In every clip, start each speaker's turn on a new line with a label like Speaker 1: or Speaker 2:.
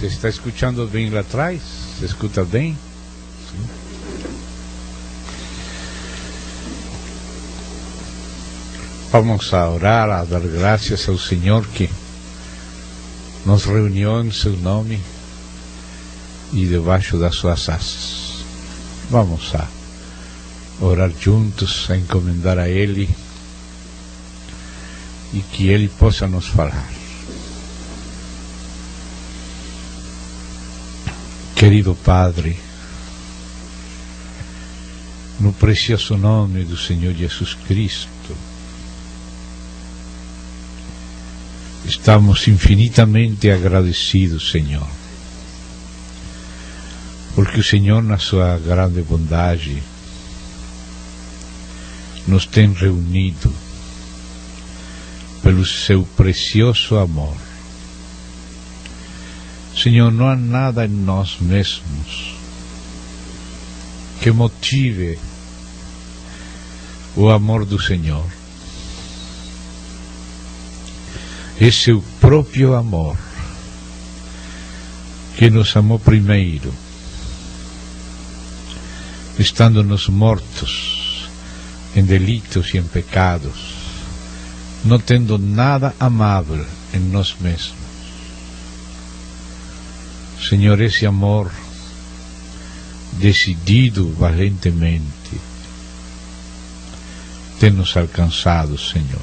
Speaker 1: ¿Se está escuchando bien lá atrás? ¿Se escuta bem? Sim. Vamos a orar, a dar graças ao Senhor que nos reuniu em seu nome e debaixo das suas asas. Vamos a orar juntos, a encomendar a Ele e que Ele possa nos falar. Querido Padre, no precioso nome do Senhor Jesus Cristo, estamos infinitamente agradecidos, Senhor, porque o Senhor, na sua grande bondade, nos tem reunido pelo seu precioso amor. Senhor, não há nada em nós mesmos que motive o amor do Senhor. É seu próprio amor que nos amou primeiro, estando-nos mortos em delitos e em pecados, não tendo nada amável em nós mesmos. Senhor, esse amor decidido valentemente tem nos alcançado, Senhor.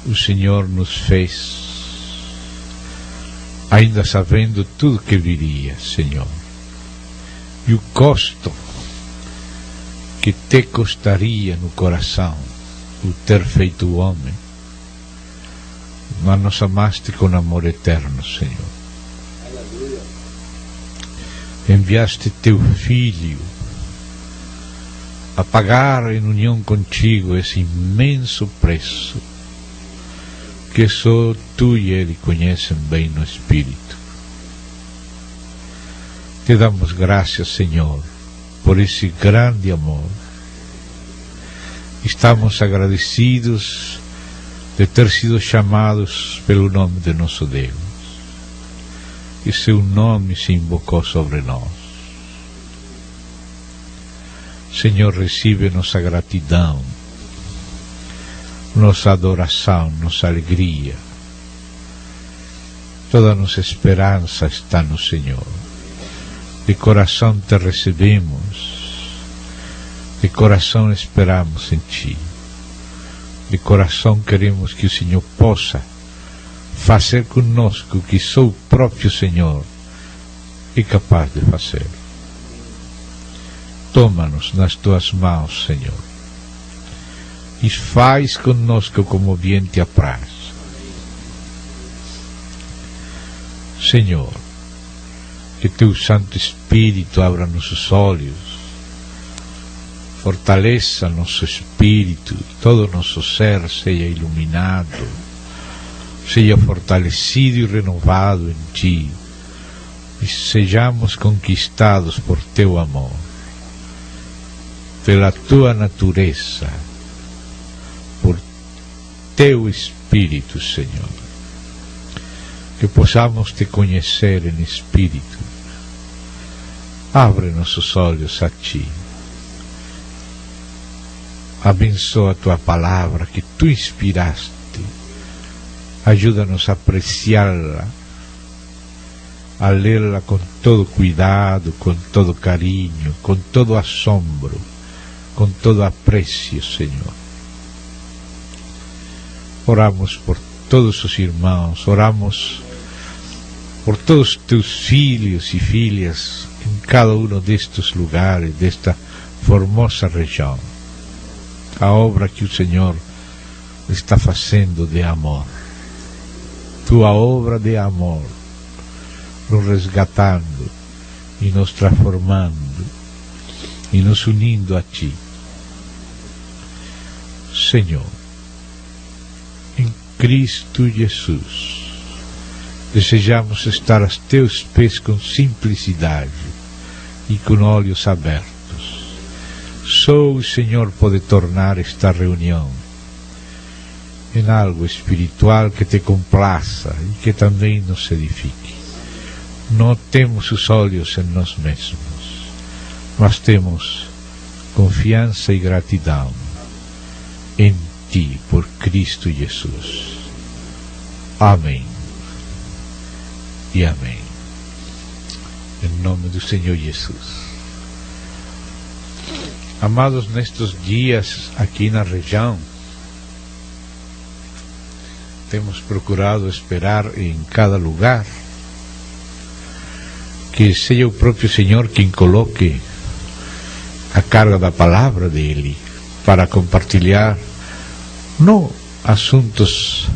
Speaker 1: O Senhor nos fez, ainda sabendo tudo que viria, Senhor, e o custo que te custaria no coração o ter feito o homem, mas nos amaste com amor eterno, Senhor. Enviaste teu Filho a pagar em união contigo esse imenso preço que só tu e Ele conhecem bem no Espírito. Te damos graças, Senhor, por esse grande amor. Estamos agradecidos de ter sido chamados pelo nome de nosso Deus, e seu nome se invocou sobre nós. Senhor, recebe nossa gratidão, nossa adoração, nossa alegria. Toda nossa esperança está no Senhor. De coração te recebemos, de coração esperamos em Ti, de coração queremos que o Senhor possa fazer conosco o que só o próprio Senhor é capaz de fazer. Toma-nos nas Tuas mãos, Senhor, e faz conosco como bem Te apraz. Senhor, que Teu Santo Espírito abra nossos olhos, fortaleça nosso espírito, todo nosso ser seja iluminado, seja fortalecido e renovado em Ti, e sejamos conquistados por Teu amor, pela Tua natureza, por Teu Espírito, Senhor, que possamos Te conhecer em Espírito. Abre nossos olhos a Ti, abençoa a Tua palavra que Tu inspiraste, ajuda-nos a apreciá-la, a lê-la com todo cuidado, com todo carinho, com todo assombro, com todo aprecio, Senhor. Oramos por todos os irmãos, oramos por todos Teus filhos e filhas em cada um destes lugares, desta formosa região. A obra que o Senhor está fazendo de amor, Tua obra de amor, nos resgatando e nos transformando e nos unindo a Ti. Senhor, em Cristo Jesus, desejamos estar aos Teus pés com simplicidade e com olhos abertos. Só o Senhor pode tornar esta reunião em algo espiritual que te complaça e que também nos edifique. Não temos os olhos em nós mesmos, mas temos confiança e gratidão em Ti, por Cristo Jesus. Amém e amém. Em nome do Senhor Jesus. Amados, nestes dias aqui na região, temos procurado esperar em cada lugar que seja o próprio Senhor quem coloque a carga da palavra dele para compartilhar, não assuntos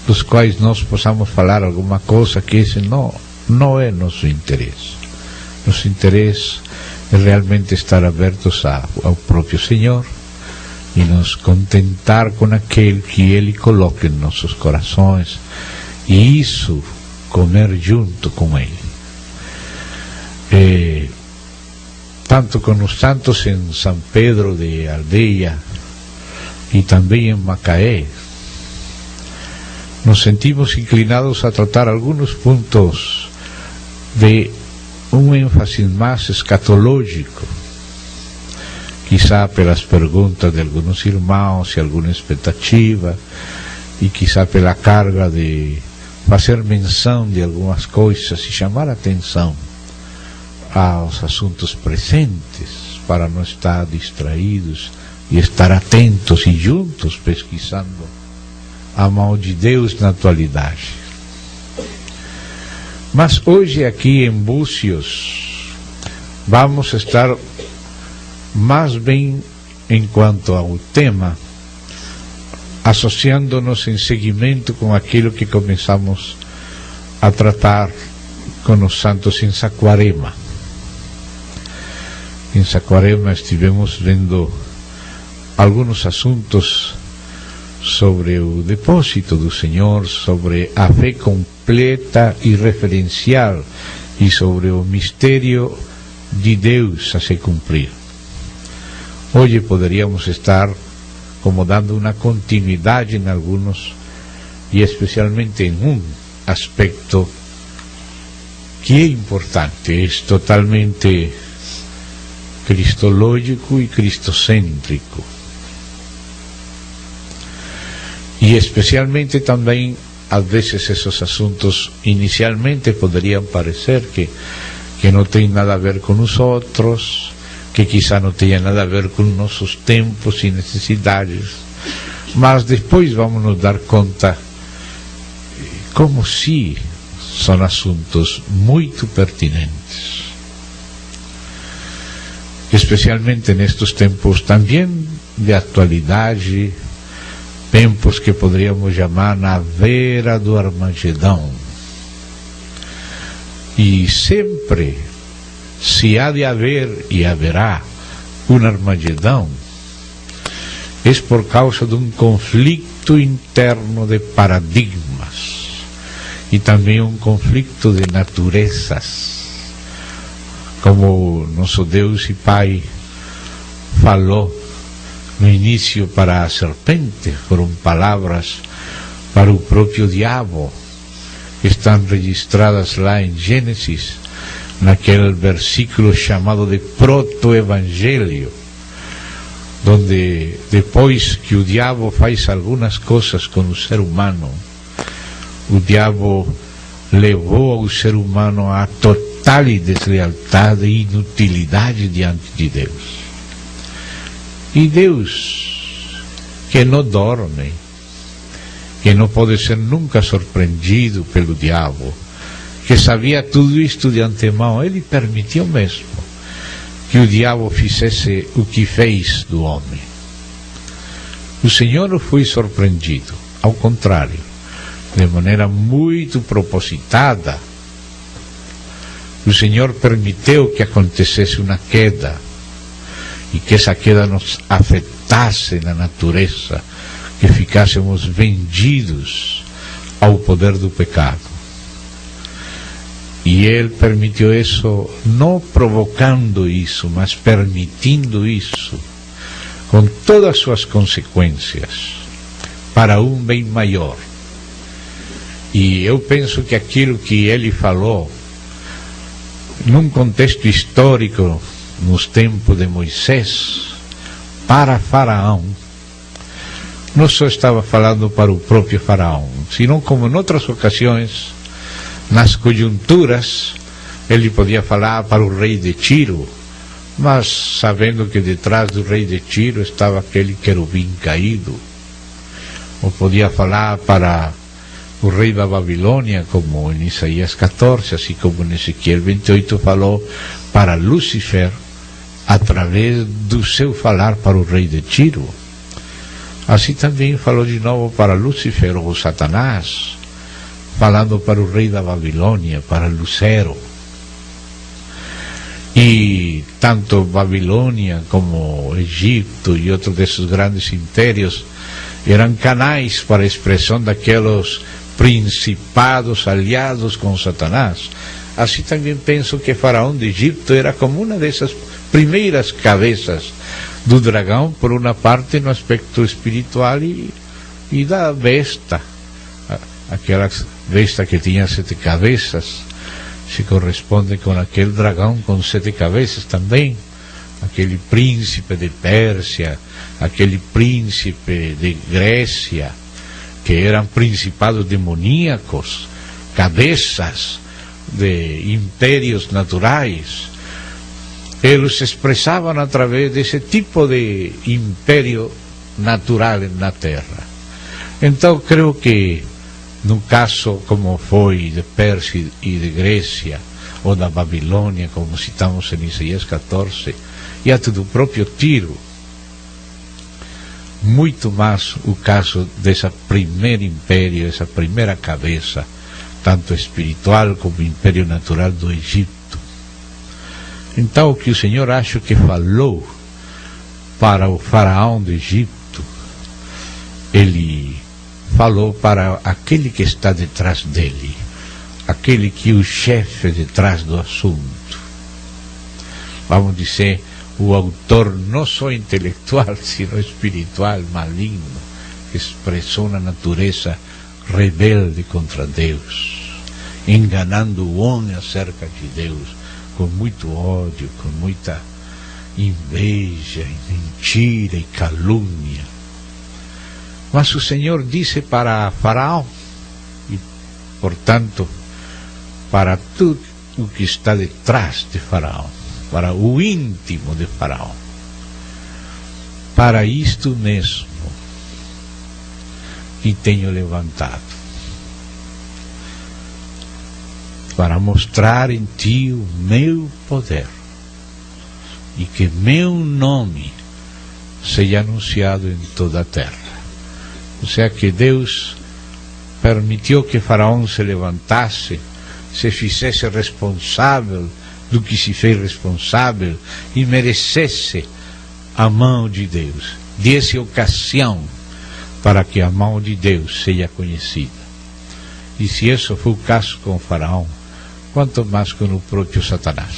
Speaker 1: dos quais nós possamos falar alguma coisa que esse não é nosso interesse. Nosso interesse é realmente estar abertos ao próprio Senhor e nos contentar com aquele que Ele coloca em nossos corações, e isso, comer junto com Ele. Tanto com os santos em São Pedro de Aldeia e também em Macaé, nos sentimos inclinados a tratar alguns pontos de um ênfase mais escatológico, quizá pelas perguntas de alguns irmãos e alguma expectativa, e quizá pela carga de fazer menção de algumas coisas e chamar a atenção aos assuntos presentes, para não estar distraídos e estar atentos e juntos pesquisando a mão de Deus na atualidade. Mas hoje aqui em Búzios vamos estar mais bem, enquanto ao tema, associando-nos em seguimento com aquilo que começamos a tratar com os santos em Saquarema. Em Saquarema estivemos vendo alguns assuntos sobre o depósito do Senhor, sobre a fé completa e referencial e sobre o mistério de Deus a se cumprir. Hoje poderíamos estar como dando uma continuidade em alguns, e especialmente em um aspecto que é importante, é totalmente cristológico e cristocêntrico. E especialmente também, às vezes, esses assuntos inicialmente poderiam parecer que não tem nada a ver com os outros, que quizá não tenha nada a ver com nossos tempos e necessidades, mas depois vamos nos dar conta como se são assuntos muito pertinentes, especialmente nestes tempos também de atualidade, tempos que poderíamos chamar na vera do Armagedão. E sempre, se há de haver e haverá um Armagedão, é por causa de um conflito interno de paradigmas e também um conflito de naturezas, como nosso Deus e Pai falou no início para a serpente. Foram palavras para o próprio diabo, que estão registradas lá em Gênesis, naquele versículo chamado de proto-evangelho, onde depois que o diabo faz algumas coisas com o ser humano, o diabo levou ao ser humano a total deslealdade e inutilidade diante de Deus. E Deus, que não dorme, que não pode ser nunca surpreendido pelo diabo, que sabia tudo isto de antemão, ele permitiu mesmo que o diabo fizesse o que fez do homem. O Senhor não foi surpreendido, ao contrário, de maneira muito propositada. O Senhor permitiu que acontecesse uma queda, e que essa queda nos afetasse na natureza, que ficássemos vendidos ao poder do pecado. E Ele permitiu isso, não provocando isso, mas permitindo isso, com todas as suas consequências, para um bem maior. E eu penso que aquilo que ele falou, num contexto histórico, nos tempos de Moisés, para Faraó, não só estava falando para o próprio Faraó, senão como em outras ocasiões, nas conjunturas, ele podia falar para o rei de Tiro, mas sabendo que detrás do rei de Tiro estava aquele querubim caído. Ou podia falar para o rei da Babilônia, como em Isaías 14, assim como em Ezequiel 28 falou para Lúcifer, através do seu falar para o rei de Tiro. Assim também falou de novo para Lúcifer ou Satanás, falando para o rei da Babilônia, para Lucero. E tanto Babilônia como Egito e outros desses grandes impérios eram canais para a expressão daqueles principados aliados com Satanás. Assim também penso que Faraó de Egito era como uma dessas primeiras cabeças do dragão, por uma parte no aspecto espiritual e da besta, aquela besta que tinha 7 cabeças, se corresponde com aquele dragão com 7 cabeças também, aquele príncipe de Pérsia, aquele príncipe de Grécia, que eram principados demoníacos, cabeças de impérios naturais. Eles se expressavam através desse tipo de império natural na Terra. Então creio que no caso como foi de Pérsia e de Grécia, ou da Babilônia, como citamos em Isaías 14, e até do próprio Tiro, muito mais o caso dessa primeira império, essa primeira cabeça, tanto espiritual como império natural do Egito. Então o que o Senhor acho que falou para o faraó do Egito, ele falou para aquele que está detrás dele, aquele que é o chefe detrás do assunto. Vamos dizer, o autor não só intelectual, sino espiritual, maligno, que expressou uma natureza rebelde contra Deus, enganando o homem acerca de Deus, com muito ódio, com muita inveja, mentira e calúnia. Mas o Senhor disse para Faraó, e portanto para tudo o que está detrás de Faraó, para o íntimo de Faraó: para isto mesmo que tenho levantado, para mostrar em ti o meu poder, e que meu nome seja anunciado em toda a terra. Ou seja, que Deus permitiu que Faraó se levantasse, se fizesse responsável do que se fez responsável e merecesse a mão de Deus, desse ocasião para que a mão de Deus seja conhecida. E se isso foi o caso com o Faraó, quanto mais com o próprio Satanás.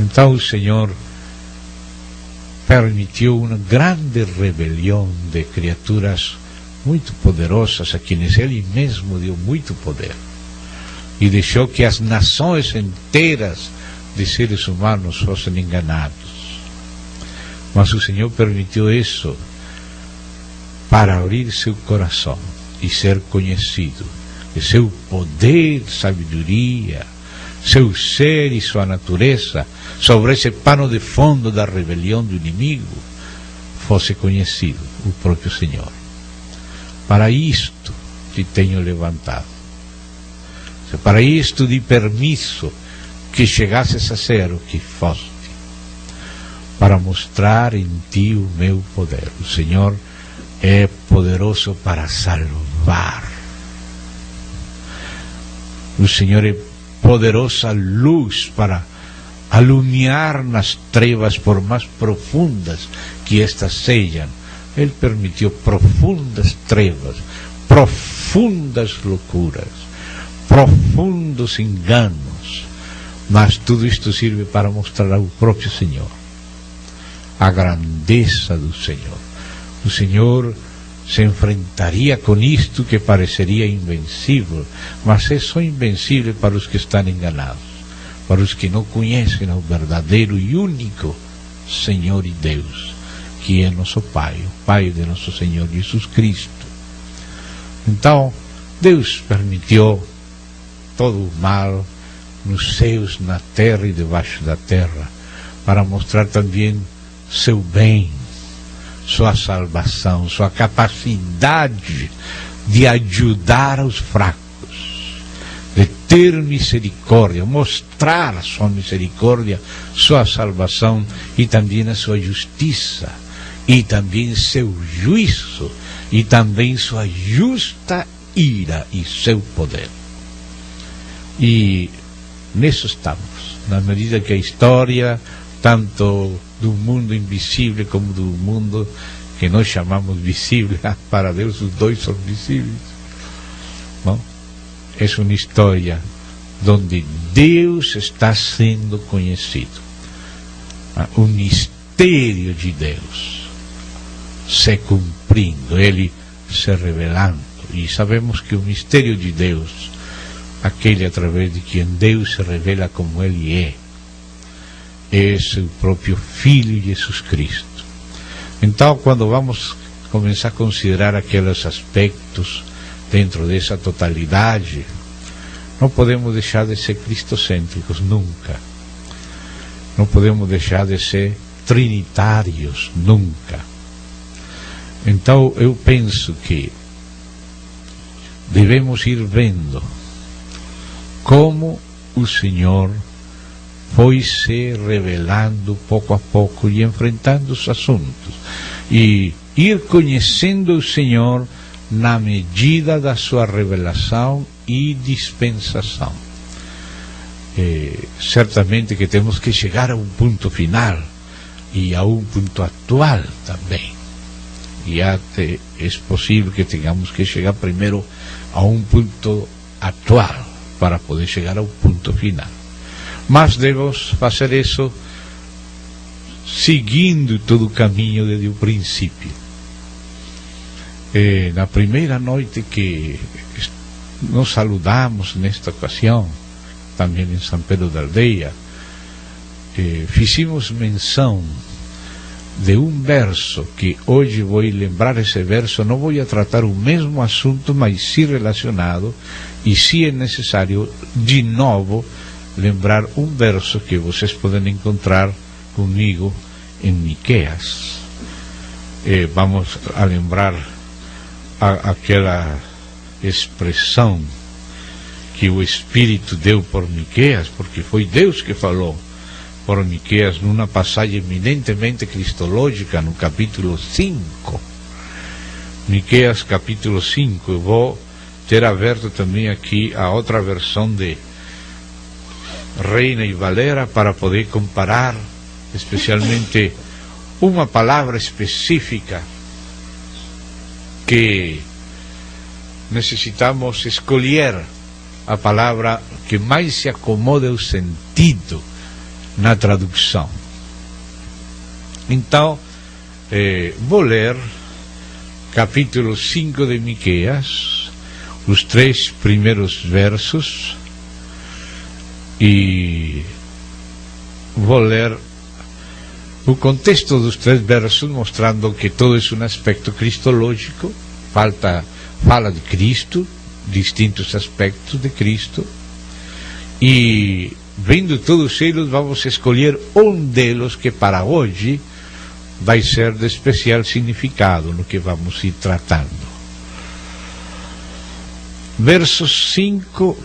Speaker 1: Então o Senhor permitiu uma grande rebelião de criaturas muito poderosas, a quienes Ele mesmo deu muito poder, e deixou que as nações inteiras de seres humanos fossem enganados. Mas o Senhor permitiu isso para abrir seu coração e ser conhecido, e seu poder, sabedoria, seu ser e sua natureza sobre esse pano de fundo da rebelião do inimigo fosse conhecido, o próprio Senhor. Para isto te tenho levantado, para isto de permisso que chegasses a ser o que foste, para mostrar em ti o meu poder. O Senhor é poderoso para salvar, o Senhor é poderosa luz para alumiar nas trevas, por mais profundas que estas sejam. Ele permitiu profundas trevas, profundas loucuras, profundos enganos, mas tudo isto serve para mostrar ao próprio Senhor a grandeza do Senhor. O Senhor se enfrentaria com isto que pareceria invencível, mas é só invencível para os que estão enganados, para os que não conhecem o verdadeiro e único Senhor e Deus, que é nosso Pai, o Pai de nosso Senhor Jesus Cristo. Então, Deus permitiu todo o mal nos céus, na terra e debaixo da terra, para mostrar também seu bem, sua salvação, sua capacidade de ajudar os fracos, de ter misericórdia, mostrar a sua misericórdia, sua salvação e também a sua justiça, e também seu juízo, e também sua justa ira e seu poder. E nisso estamos, na medida que a história, tanto do mundo invisível como do mundo que nós chamamos visível, para Deus os dois são visíveis. Bom, é uma história onde Deus está sendo conhecido, o mistério de Deus se cumprindo, Ele se revelando, e sabemos que o mistério de Deus, aquele através de quem Deus se revela como Ele é seu próprio Filho Jesus Cristo. Então, quando vamos começar a considerar aqueles aspectos dentro dessa totalidade, não podemos deixar de ser cristocêntricos, nunca. Não podemos deixar de ser trinitários, nunca. Então, eu penso que devemos ir vendo como o Senhor foi se revelando pouco a pouco e enfrentando os assuntos, e ir conhecendo o Senhor na medida da sua revelação e dispensação. Certamente que temos que chegar a um ponto final e a um ponto atual também, e até é possível que tenhamos que chegar primeiro a um ponto atual para poder chegar ao ponto final. Mas devemos fazer isso seguindo todo o caminho desde o princípio. Na primeira noite que nos saludamos nesta ocasião, também em São Pedro da Aldeia, fizemos menção de um verso que hoje vou lembrar. Esse verso, não vou tratar o mesmo assunto, mas sim relacionado, e se é necessário de novo lembrar um verso que vocês podem encontrar comigo em Miqueias. Vamos a lembrar aquela expressão que o Espírito deu por Miqueias, porque foi Deus que falou por Miqueias numa passagem eminentemente cristológica, no capítulo 5. Miqueias capítulo 5. Eu vou ter aberto também aqui a outra versão de Reina e Valera para poder comparar, especialmente uma palavra específica que necessitamos escolher a palavra que mais se acomoda ao sentido na tradução. Então, vou ler capítulo 5 de Miqueias, os 3 primeiros versos, e vou ler o contexto dos 3 versos, mostrando que todo é um aspecto cristológico, fala de Cristo, distintos aspectos de Cristo, e vendo todos eles, vamos escolher um deles que para hoje vai ser de especial significado no que vamos ir tratando.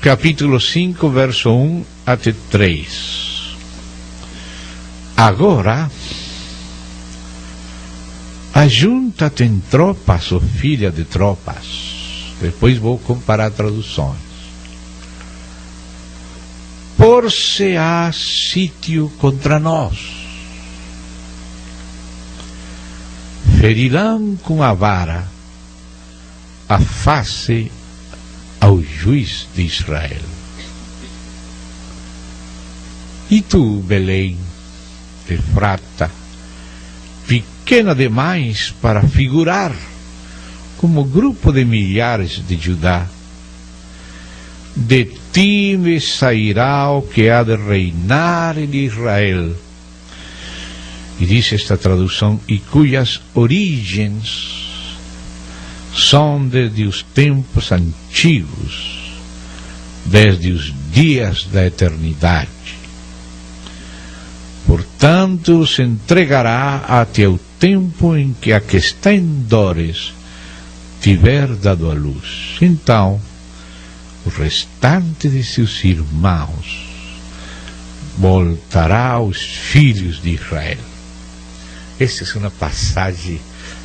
Speaker 1: Capítulo 5, verso 1 até 3. Agora, ajunta-te em tropas, ó filha de tropas. Depois vou comparar traduções. Por-se-á sítio contra nós. Ferirão com a vara a face ao juiz de Israel. E tu, Belém, Efrata, pequena demais para figurar como grupo de millares de Judá. De ti me sairá o que ha de reinar en Israel. Y dice esta traducción, y cuyas orígenes son desde los tiempos antiguos, desde los días da eternidade. Portanto, se entregará até o tempo em que a que está em dores tiver dado a luz. Então, o restante de seus irmãos voltará aos filhos de Israel. Esta é uma passagem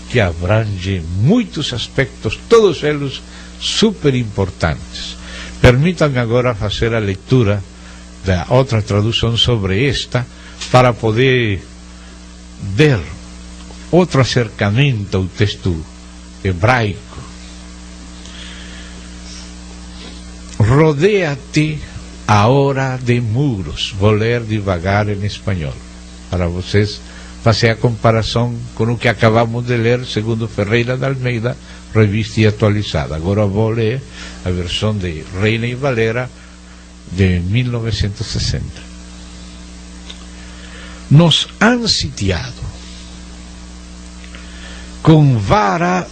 Speaker 1: que abrange muitos aspectos, todos eles super importantes. Permítame agora fazer a leitura da outra tradução sobre esta, para poder ver outro acercamento ao texto hebraico. Rodea-te ahora de muros. Vou ler devagar em espanhol, para vocês fazer a comparação com o que acabamos de ler, segundo Ferreira de Almeida, revista e atualizada. Agora vou ler a versão de Reina e Valera de 1960. Nos han sitiado, con vara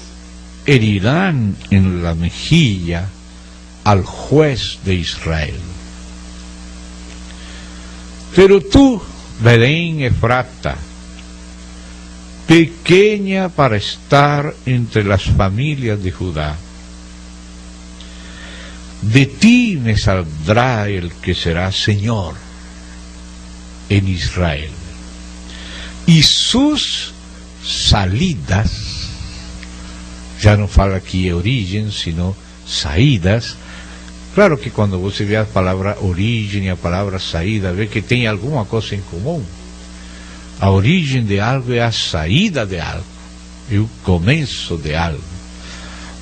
Speaker 1: herirán en la mejilla al juez de Israel. Pero tú, Belén Efrata, pequeña para estar entre las familias de Judá, de ti me saldrá el que será Señor en Israel. Y sus salidas, já não fala aqui origem, sino saídas. Claro que quando você vê a palavra origem e a palavra saída, vê que tem alguma coisa em comum. A origem de algo é a saída de algo, é o começo de algo.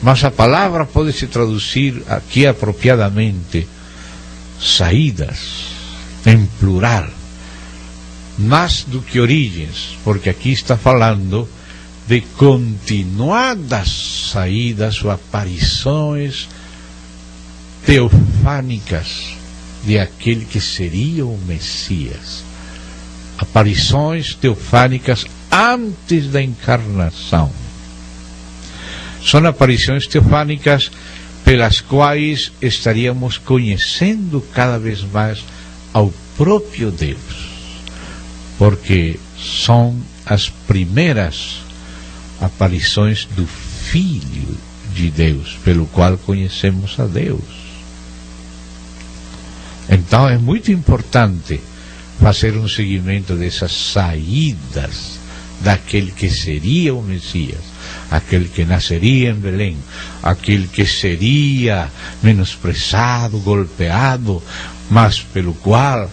Speaker 1: Mas a palavra pode se traduzir aqui apropriadamente saídas, em plural, mais do que origens, porque aqui está falando de continuadas saídas ou aparições teofânicas de aquele que seria o Messias. Aparições teofânicas antes da encarnação. São aparições teofânicas pelas quais estaríamos conhecendo cada vez mais ao próprio Deus, porque são as primeiras aparições do Filho de Deus, pelo qual conhecemos a Deus. Então é muito importante fazer um seguimento dessas saídas daquele que seria o Messias, aquele que nasceria em Belém, aquele que seria menosprezado, golpeado, mas pelo qual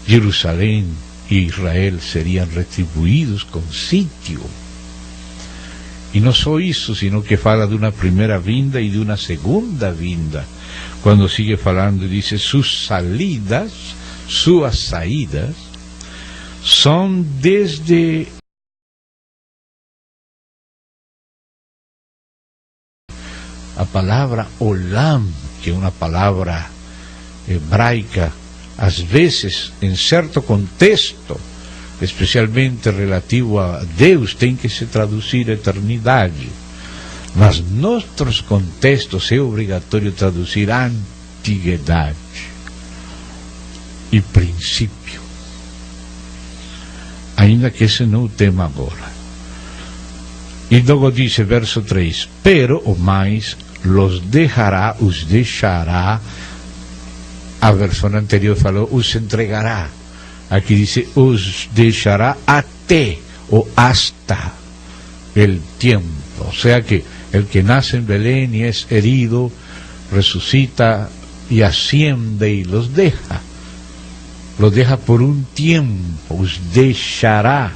Speaker 1: Jerusalém e Israel seriam retribuídos com sítio. E não só isso, sino que fala de uma primeira vinda e de uma segunda vinda. Quando sigue falando, diz: suas saídas são desde a palavra olam, que é uma palavra hebraica, às vezes, em certo contexto, especialmente relativo a Deus, tem que se traduzir eternidade. Mas em outros contextos é obrigatório traduzir antiguidade e princípio, ainda que esse não é o tema agora. E logo diz, verso 3: pero o mais os deixará. A versão anterior falou os entregará, aqui diz os deixará até ou hasta el tiempo, o sea que el que nace en Belén y es herido resucita y asciende y los deja por un tiempo, os deixará,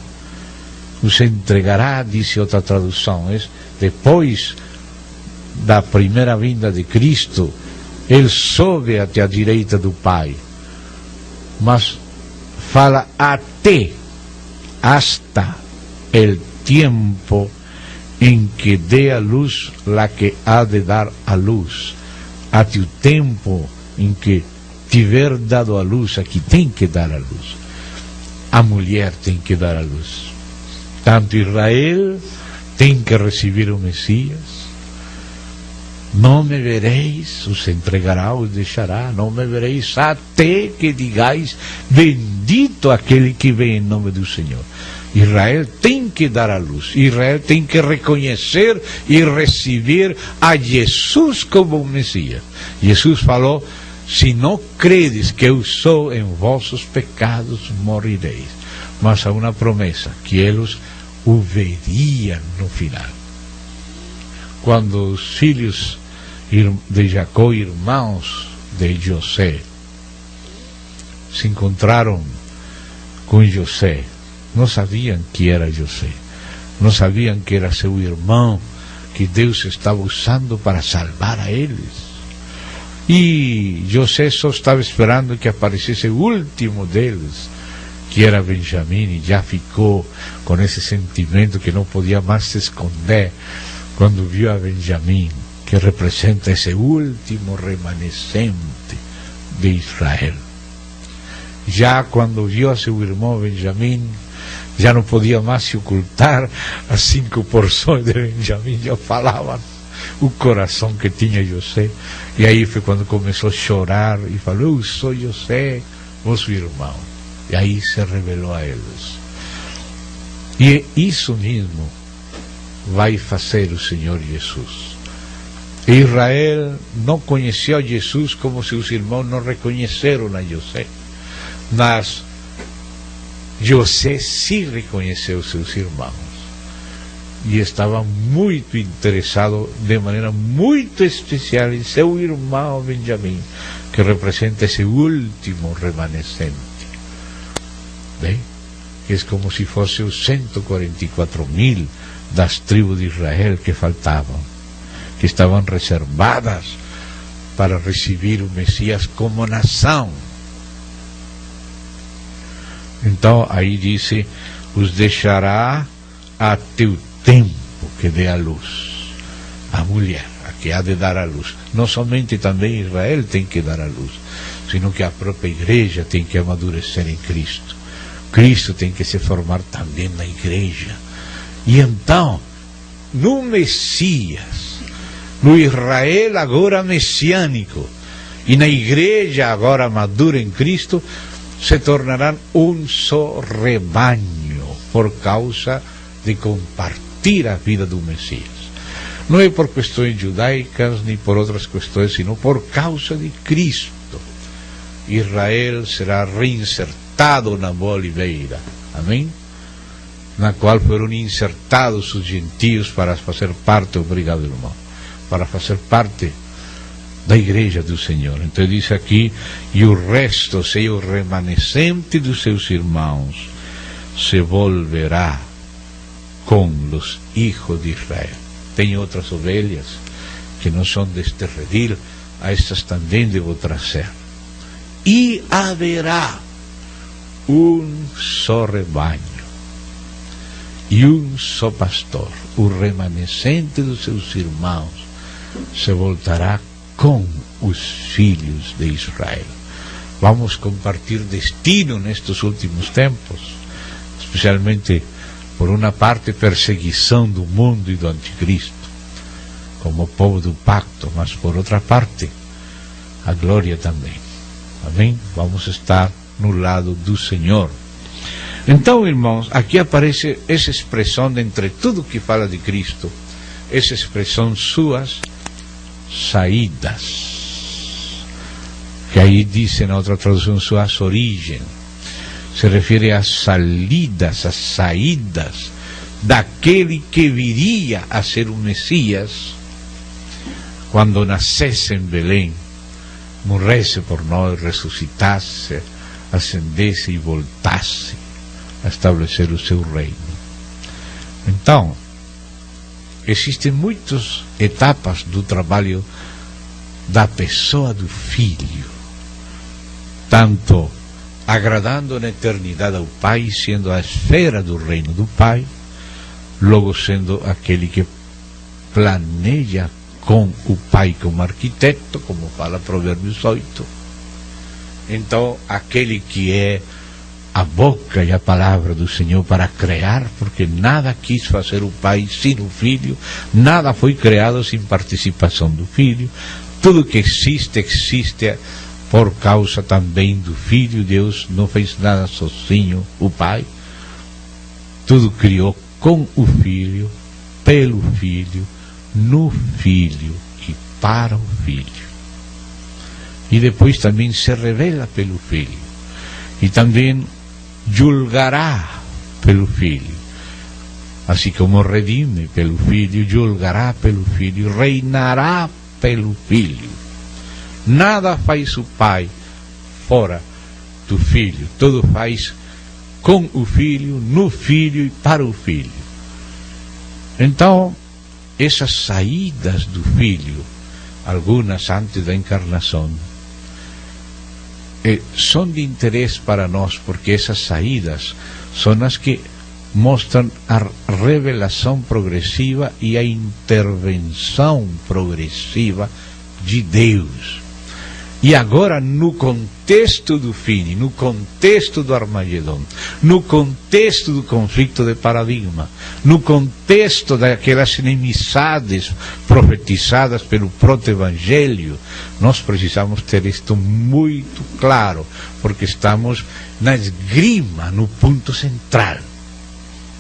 Speaker 1: os entregará, dice outra tradução, é depois da primeira vinda de Cristo. Ele sobe até a direita do Pai, mas fala até, hasta el tiempo em que dê a luz la que há de dar a luz, até o tempo em que tiver dado a luz a que tem que dar a luz. A mulher tem que dar a luz. Tanto Israel tem que receber o Messias. Não me vereis, os entregará, os deixará, não me vereis até que digais, bendito aquele que vem em nome do Senhor. Israel tem que dar a luz, Israel tem que reconhecer e receber a Jesus como o Messias. Jesus falou: se não credes que eu sou, em vossos pecados morrereis. Mas há uma promessa, que eles o veriam no final. Quando os filhos de Jacó, irmãos de José, se encontraram com José, não sabiam que era José, não sabiam que era seu irmão, que Deus estava usando para salvar a eles. E José só estava esperando que aparecesse o último deles, que era Benjamim, e já ficou com esse sentimento que não podia mais se esconder quando viu a Benjamim, que representa esse último remanescente de Israel. Já quando viu a seu irmão Benjamim, já não podia mais se ocultar. As 5 porções de Benjamim já falavam o coração que tinha José. E aí foi quando começou a chorar e falou: eu sou José, vosso irmão. E aí se revelou a eles. E isso mesmo vai fazer o Senhor Jesus. Israel não conheceu Jesus como seus irmãos não reconheceram a José. Mas José sim reconheceu seus irmãos. E estava muito interessado, de maneira muito especial, em seu irmão Benjamim, que representa esse último remanescente. Bem, é como se fosse os 144.000 das tribos de Israel que faltavam, que estavam reservadas para receber o Messias como nação. Então aí diz: os deixará até o tempo que dê a luz. A mulher, a que há de dar a luz. Não somente também Israel tem que dar a luz, sino que a própria igreja tem que amadurecer em Cristo. Cristo tem que se formar também na igreja. E então, no Messias, no Israel agora messiânico, e na igreja agora madura em Cristo, se tornarão um só rebanho, por causa de compartilhar a vida do Messias. Não é por questões judaicas, nem por outras questões, sino por causa de Cristo. Israel será reinsertado na boa oliveira, amém? Na qual foram insertados os gentios para fazer parte, obrigado irmão, para fazer parte da igreja do Senhor. Então diz aqui: e o resto, se o remanescente dos seus irmãos, se volverá com os hijos de Israel. Tem outras ovelhas que não são deste redil, a estas também devo trazer. E haverá um só rebanho e um só pastor. O remanescente dos seus irmãos se voltará com os filhos de Israel. Vamos compartilhar destino nestes últimos tempos, especialmente por uma parte perseguição do mundo e do anticristo, como povo do pacto, mas por outra parte a glória também. Amém? Vamos estar no lado do Senhor. Então, irmãos, aqui aparece essa expressão, entre tudo que fala de Cristo, essa expressão, suas saídas, que aí diz na outra tradução, suas origens. Se refere às salidas, às saídas daquele que viria a ser o Messias quando nascesse em Belém, morresse por nós, ressuscitasse, ascendesse e voltasse a estabelecer o seu reino. Então, existem muitas etapas do trabalho da pessoa do Filho, tanto agradando na eternidade ao Pai, sendo a esfera do reino do Pai, logo sendo aquele que planeja com o Pai como arquiteto, como fala Provérbios 8. Então, aquele que é a boca e a palavra do Senhor para criar, porque nada quis fazer o Pai sem o Filho, nada foi criado sem participação do Filho, tudo que existe, existe por causa também do Filho. Deus não fez nada sozinho, o Pai, tudo criou com o Filho, pelo Filho, no Filho e para o Filho. E depois também se revela pelo Filho, e também julgará pelo Filho, assim como redime pelo Filho, julgará pelo Filho, reinará pelo Filho. Nada faz o Pai fora do Filho, tudo faz com o Filho, no Filho e para o Filho. Então, essas saídas do Filho, algumas antes da encarnação, são de interesse para nós, porque essas saídas são as que mostram a revelação progressiva e a intervenção progressiva de Deus. E agora, no contexto do fim, no contexto do Armagedon, no contexto do conflito de paradigma, no contexto daquelas inimizades profetizadas pelo proto-evangelho, nós precisamos ter isto muito claro, porque estamos na esgrima, no ponto central.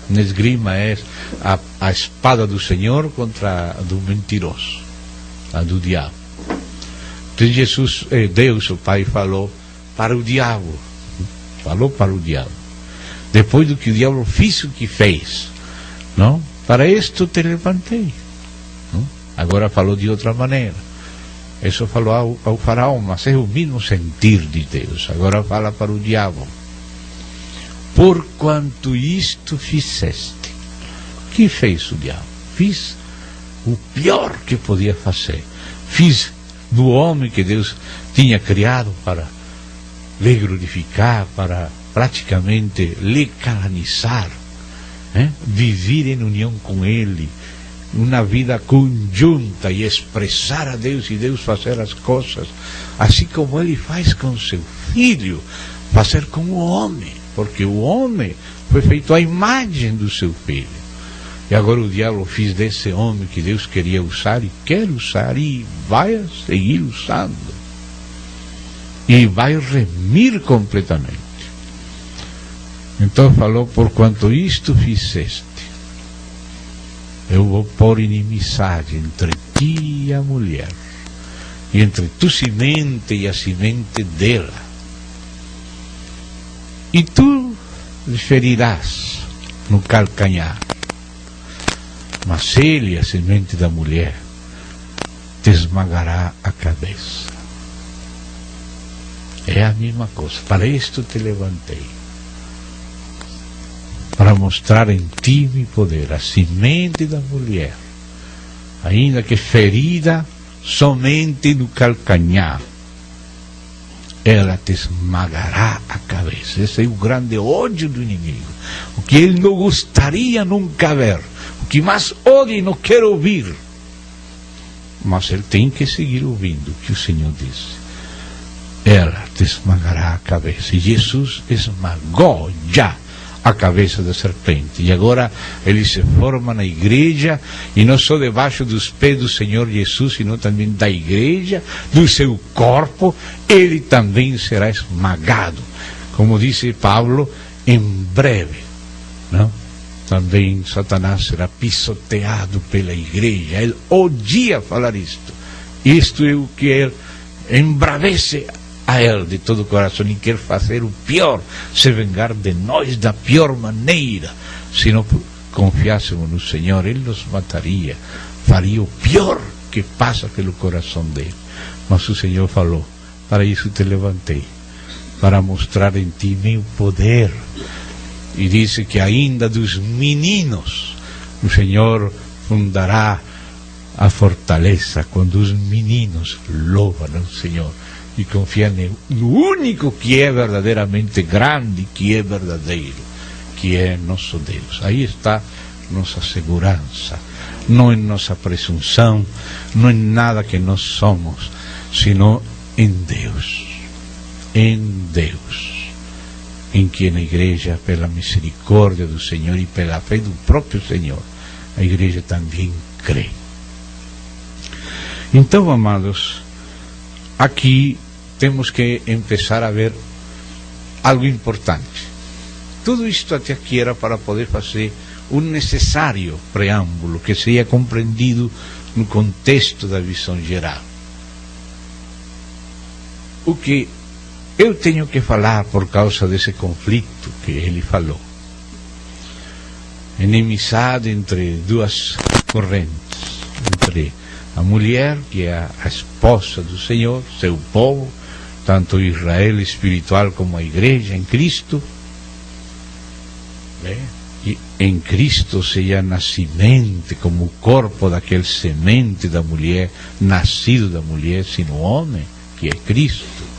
Speaker 1: Na esgrima é a espada do Senhor contra a do mentiroso, a do diabo. Então Jesus, Deus, o Pai, falou para o diabo, depois do que o diabo fez o que fez, não? Para isto te levantei, não? Agora falou de outra maneira, isso falou ao faraó, mas é o mesmo sentir de Deus. Agora fala para o diabo: por quanto isto fizeste. O que fez o diabo? Fiz o pior que podia fazer, fiz do homem que Deus tinha criado para lhe glorificar, para praticamente lhe canonizar, viver em união com Ele, uma vida conjunta, e expressar a Deus e Deus fazer as coisas, assim como Ele faz com seu Filho, fazer com o homem, porque o homem foi feito à imagem do seu Filho. E agora o diabo fez desse homem que Deus queria usar e quer usar, e vai seguir usando. E vai remir completamente. Então falou: por quanto isto fizeste, eu vou pôr inimizade entre ti e a mulher, e entre tu semente e a semente dela. E tu lhe ferirás no calcanhar, mas ele, a semente da mulher, te esmagará a cabeça. É a mesma coisa. Para isto te levantei, para mostrar em ti meu poder. A semente da mulher, ainda que ferida somente no calcanhar, ela te esmagará a cabeça. Esse é o grande ódio do inimigo, o que ele não gostaria nunca ver, o que mais odia e não quer ouvir, mas ele tem que seguir ouvindo o que o Senhor disse: ela te esmagará a cabeça. E Jesus esmagou já a cabeça da serpente, e agora ele se forma na igreja, e não só debaixo dos pés do Senhor Jesus, sino também da igreja, do seu corpo. Ele também será esmagado, como disse Paulo, em breve, não? Também Satanás será pisoteado pela igreja. Ele odia falar isto. Isto é o que ele embravece a ele de todo o coração, e quer fazer o pior, se vingar de nós da pior maneira. Se não confiássemos no Senhor, Ele nos mataria, faria o pior que passa pelo coração dele. Mas o Senhor falou: para isso te levantei, para mostrar em ti meu poder. E disse que ainda dos meninos o Senhor fundará a fortaleza, quando os meninos louvam ao Senhor e confiam no único que é verdadeiramente grande, que é verdadeiro, que é nosso Deus. Aí está nossa segurança, não em nossa presunção, não em nada que nós somos, sino em Deus. Em Deus, em que na igreja, pela misericórdia do Senhor e pela fé do próprio Senhor, a igreja também crê. Então, amados, aqui temos que começar a ver algo importante. Tudo isto até aqui era para poder fazer um necessário preâmbulo que seria compreendido no contexto da visão geral. O que eu tenho que falar por causa desse conflito que ele falou, inimizade entre duas correntes, entre a mulher, que é a esposa do Senhor, seu povo, tanto Israel espiritual como a igreja em Cristo, e em Cristo seja nascimento como o corpo daquele semente da mulher, nascido da mulher, sino homem, que é Cristo,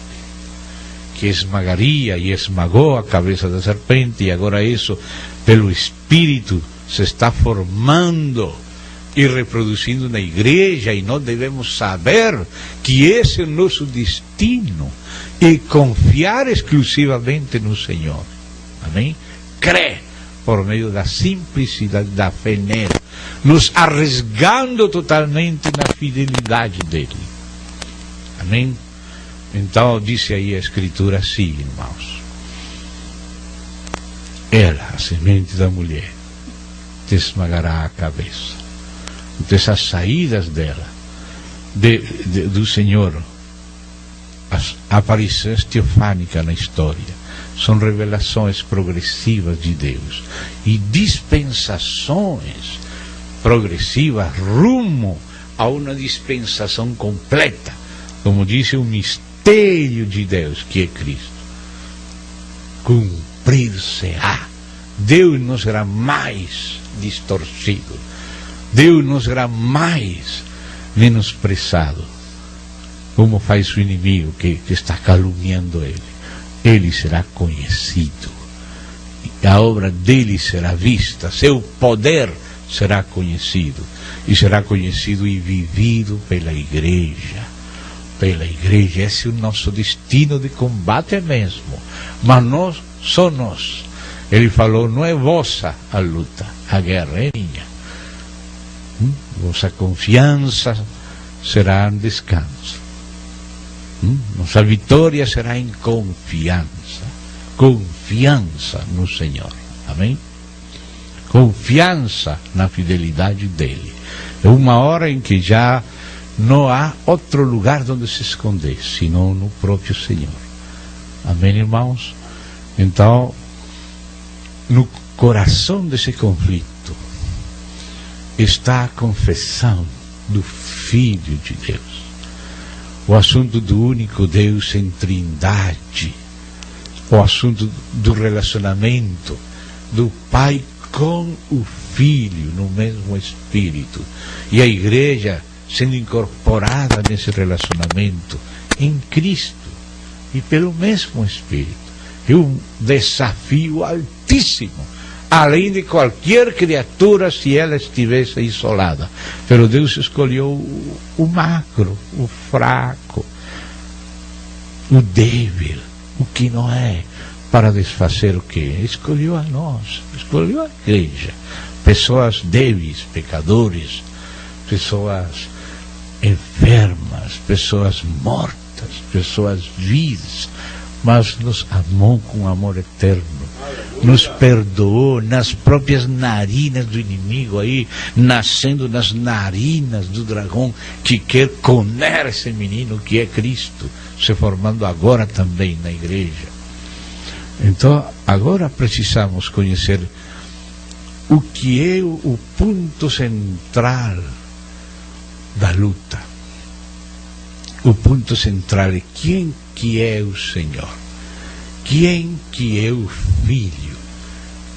Speaker 1: que esmagaria e esmagou a cabeça da serpente, e agora isso, pelo Espírito, se está formando e reproduzindo na igreja, e nós devemos saber que esse é o nosso destino e confiar exclusivamente no Senhor. Amém? Crer por meio da simplicidade da fé nele, nos arriesgando totalmente na fidelidade dele. Amém? Então disse aí a Escritura assim, irmãos: ela, a semente da mulher, te esmagará a cabeça. Então essas saídas dela, do Senhor, as aparições teofânicas na história, são revelações progressivas de Deus e dispensações progressivas rumo a uma dispensação completa, como disse o mistério de Deus, que é Cristo. Cumprir-se-á. Deus não será mais distorcido, Deus não será mais menosprezado, como faz o inimigo que está caluniando ele. Ele será conhecido, a obra dele será vista, seu poder será conhecido, e será conhecido e vivido pela igreja. Pela igreja, esse é o nosso destino de combate mesmo, mas nós, só nós. Ele falou: não é vossa a luta, a guerra é minha. Vossa confiança será em descanso. Nossa vitória será em confiança. Confiança no Senhor. Amém? Confiança na fidelidade dele. É uma hora em que já não há outro lugar onde se esconder, senão no próprio Senhor. Amém, irmãos? Então, no coração desse conflito está a confissão do Filho de Deus, o assunto do único Deus em trindade, o assunto do relacionamento do Pai com o Filho no mesmo Espírito, e a igreja sendo incorporada nesse relacionamento em Cristo e pelo mesmo Espírito. É um desafio altíssimo, além de qualquer criatura, se ela estivesse isolada. Pero Deus escolheu o magro, o fraco, o débil, o que não é, para desfazer o quê? Escolheu a nós, escolheu a igreja, pessoas débeis, pecadores, pessoas enfermas, pessoas mortas, pessoas vis, mas nos amou com amor eterno, nos perdoou nas próprias narinas do inimigo, aí nascendo nas narinas do dragão que quer comer esse menino que é Cristo, se formando agora também na igreja. Então agora precisamos conhecer o que é o ponto central da luta. O ponto central é quem que é o Senhor, quem que é o Filho,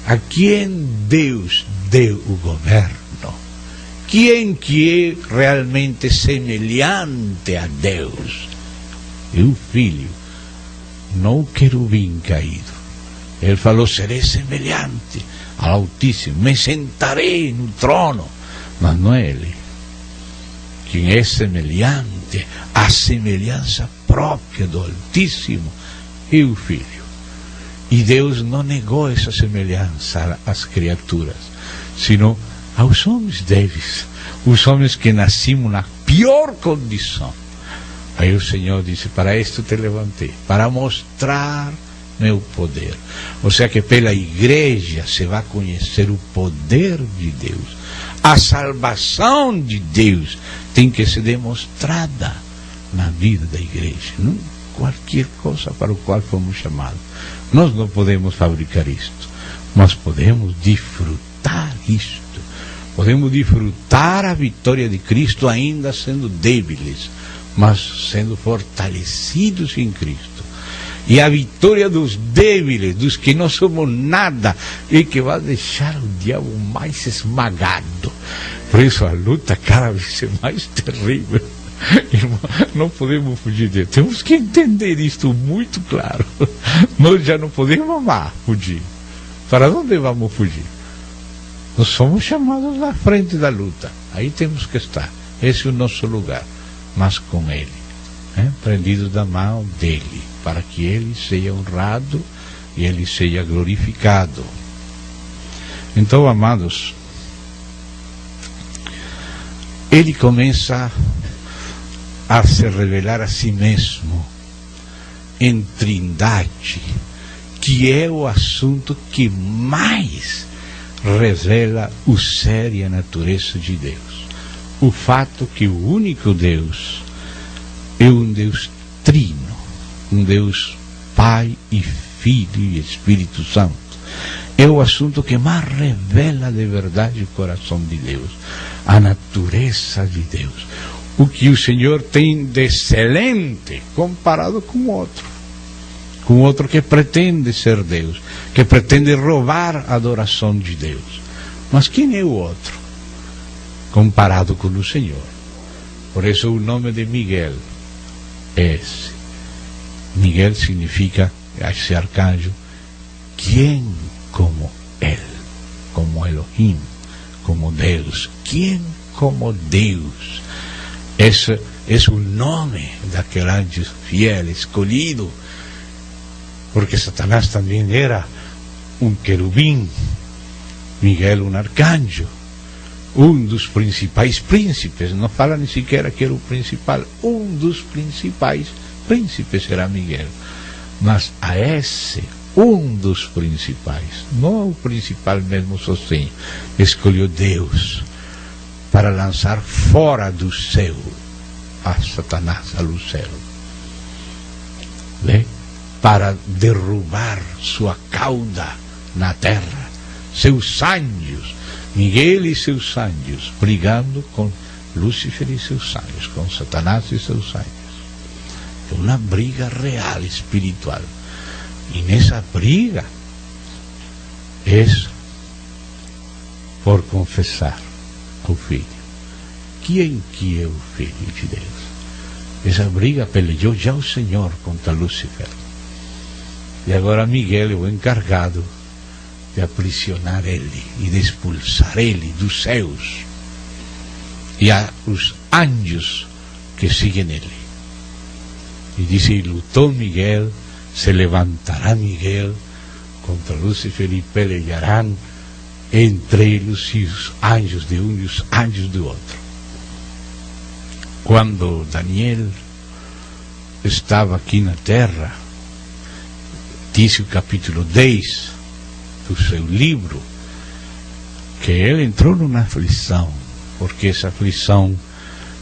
Speaker 1: a quem Deus deu o governo, quem que é realmente semelhante a Deus. É o Filho, não o querubim caído. Ele falou: serei semelhante, ao Altíssimo, me sentarei no trono. Mas não é Ele. Quem é semelhante à semelhança própria do Altíssimo é o Filho. E Deus não negou essa semelhança às criaturas, senão aos homens débeis, os homens que nascimos na pior condição. Aí o Senhor disse: para isto te levantei, para mostrar meu poder. Ou seja, que pela igreja se vai conhecer o poder de Deus. A salvação de Deus tem que ser demonstrada na vida da igreja, não qualquer coisa para o qual fomos chamados. Nós não podemos fabricar isto, mas podemos desfrutar isto. Podemos desfrutar a vitória de Cristo ainda sendo débiles, mas sendo fortalecidos em Cristo. E a vitória dos débiles, dos que não somos nada, é que vai deixar o diabo mais esmagado. Por isso a luta cada vez é mais terrível. Irmão, não podemos fugir disso. Temos que entender isto muito claro. Nós já não podemos mais fugir. Para onde vamos fugir? Nós somos chamados na frente da luta. Aí temos que estar. Esse é o nosso lugar. Mas com Ele, prendidos da mão dEle, para que Ele seja honrado e Ele seja glorificado. Então, amados, Ele começa a se revelar a si mesmo em Trindade, que é o assunto que mais revela o ser e a natureza de Deus. O fato que o único Deus é um Deus trino, um Deus Pai e Filho e Espírito Santo. É o assunto que mais revela de verdade o coração de Deus, a natureza de Deus. O que o Senhor tem de excelente comparado com outro que pretende ser Deus, que pretende roubar a adoração de Deus. Mas quem é o outro comparado com o Senhor? Por isso o nome de Miguel é esse. Miguel significa, esse arcanjo, quem como Ele, como Elohim, como Deus. Quem como Deus? Esse é o nome daquele anjo fiel, escolhido, porque Satanás também era um querubim, Miguel um arcanjo, um dos principais príncipes. Não fala nem sequer que era o principal, um dos principais príncipes era Miguel. Mas a esse, um dos principais, não o principal mesmo sozinho, escolheu Deus para lançar fora do céu a Satanás, a Lucero, para derrubar sua cauda na terra, seus anjos, Miguel e seus anjos, brigando com Lúcifer e seus anjos, com Satanás e seus anjos. É uma briga real, espiritual. E nessa briga é por confessar ao Filho. Quem que é o Filho de Deus? Essa briga peleou já o Senhor contra Lúcifer. E agora Miguel é o encargado de aprisionar ele e de expulsar ele dos céus. E há os anjos que seguem ele. E diz: e lutou Miguel, se levantará Miguel contra Lúcifer e pelearão entre eles e os anjos de um e os anjos do outro. Quando Daniel estava aqui na terra, disse o capítulo 10 do seu livro, que ele entrou numa aflição, porque essa aflição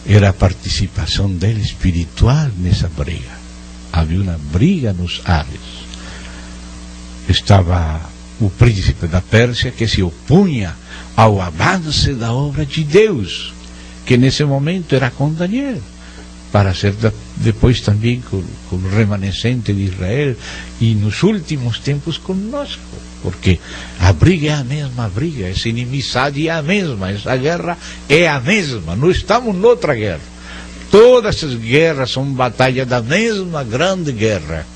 Speaker 1: era a participação dele espiritual nessa briga. Havia uma briga nos ares. Estava o príncipe da Pérsia, que se opunha ao avanço da obra de Deus, que nesse momento era com Daniel, para ser depois também com o remanescente de Israel, e nos últimos tempos conosco, porque a briga é a mesma briga, essa inimizade é a mesma, essa guerra é a mesma, não estamos noutra guerra. Todas as guerras são batalhas da mesma grande guerra,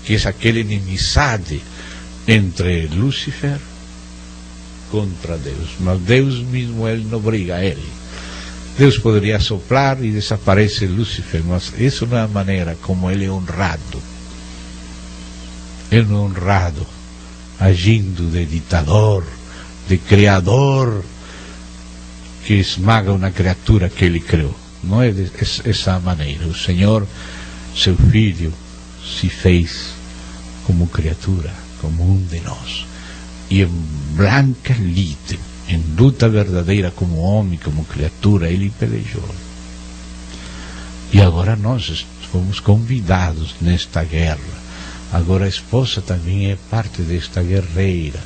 Speaker 1: que é aquela inimizade entre Lúcifer contra Deus, mas Deus mesmo, ele não briga a ele. Deus poderia soprar e desaparece Lúcifer, mas isso não é a maneira como ele é honrado. Ele não é honrado agindo de ditador, de criador, que esmaga uma criatura que ele criou. Não é dessa maneira. O Senhor, seu Filho, se fez como criatura, como um de nós, e em branca lide, em luta verdadeira como homem, como criatura, ele pelejou. E agora nós fomos convidados nesta guerra. Agora a esposa também é parte desta guerreira,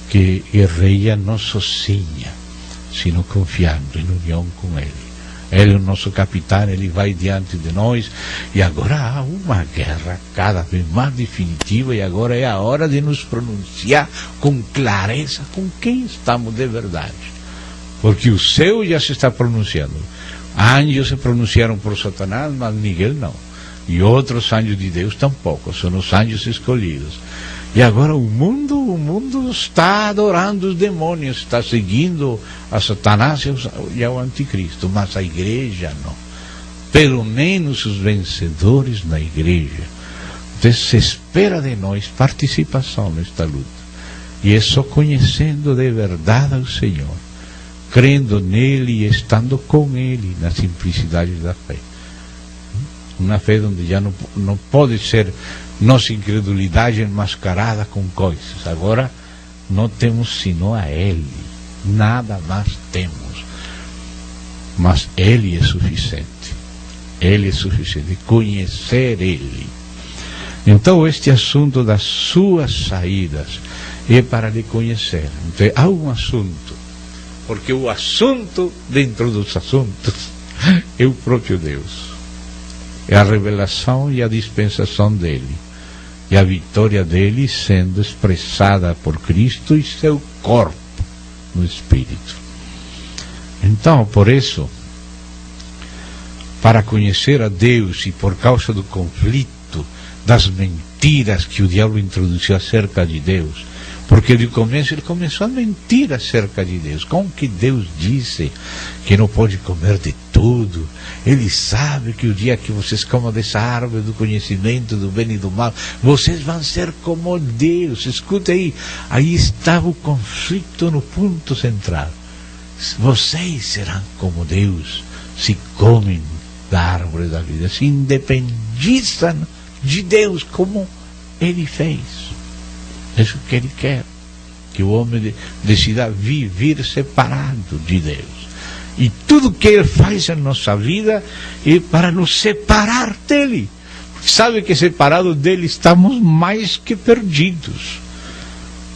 Speaker 1: que guerreia não sozinha, sino confiando em união com ele. Ele é o nosso capitão, ele vai diante de nós, e agora há uma guerra cada vez mais definitiva, e agora é a hora de nos pronunciar com clareza com quem estamos de verdade. Porque o céu já se está pronunciando. Anjos se pronunciaram por Satanás, mas Miguel não. E outros anjos de Deus tampouco, são os anjos escolhidos. E agora o mundo está adorando os demônios, está seguindo a Satanás e ao anticristo, mas a igreja não. Pelo menos os vencedores na igreja. Então se espera de nós participação nesta luta. E é só conhecendo de verdade o Senhor, crendo nele e estando com ele na simplicidade da fé. Uma fé onde já não pode ser nossa incredulidade enmascarada com coisas. Agora não temos sino a Ele, nada mais temos. Mas Ele é suficiente. Ele é suficiente. Conhecer Ele. Então este assunto das suas saídas é para lhe conhecer. Então há um assunto, porque o assunto dentro dos assuntos é o próprio Deus. É a revelação e a dispensação dele, e a vitória dele sendo expressada por Cristo e seu corpo no Espírito. Então, por isso, para conhecer a Deus, e por causa do conflito, das mentiras que o diabo introduziu acerca de Deus, porque de começo ele começou a mentir acerca de Deus. Como que Deus disse que não pode comer de tudo? Ele sabe que o dia que vocês comam dessa árvore do conhecimento do bem e do mal, vocês vão ser como Deus. Escuta aí, aí estava o conflito no ponto central. Vocês serão como Deus se comem da árvore da vida, se independizam de Deus como Ele fez. É isso que Ele quer, que o homem decida viver separado de Deus. E tudo que Ele faz em nossa vida é para nos separar dEle. Sabe que separados dEle estamos mais que perdidos.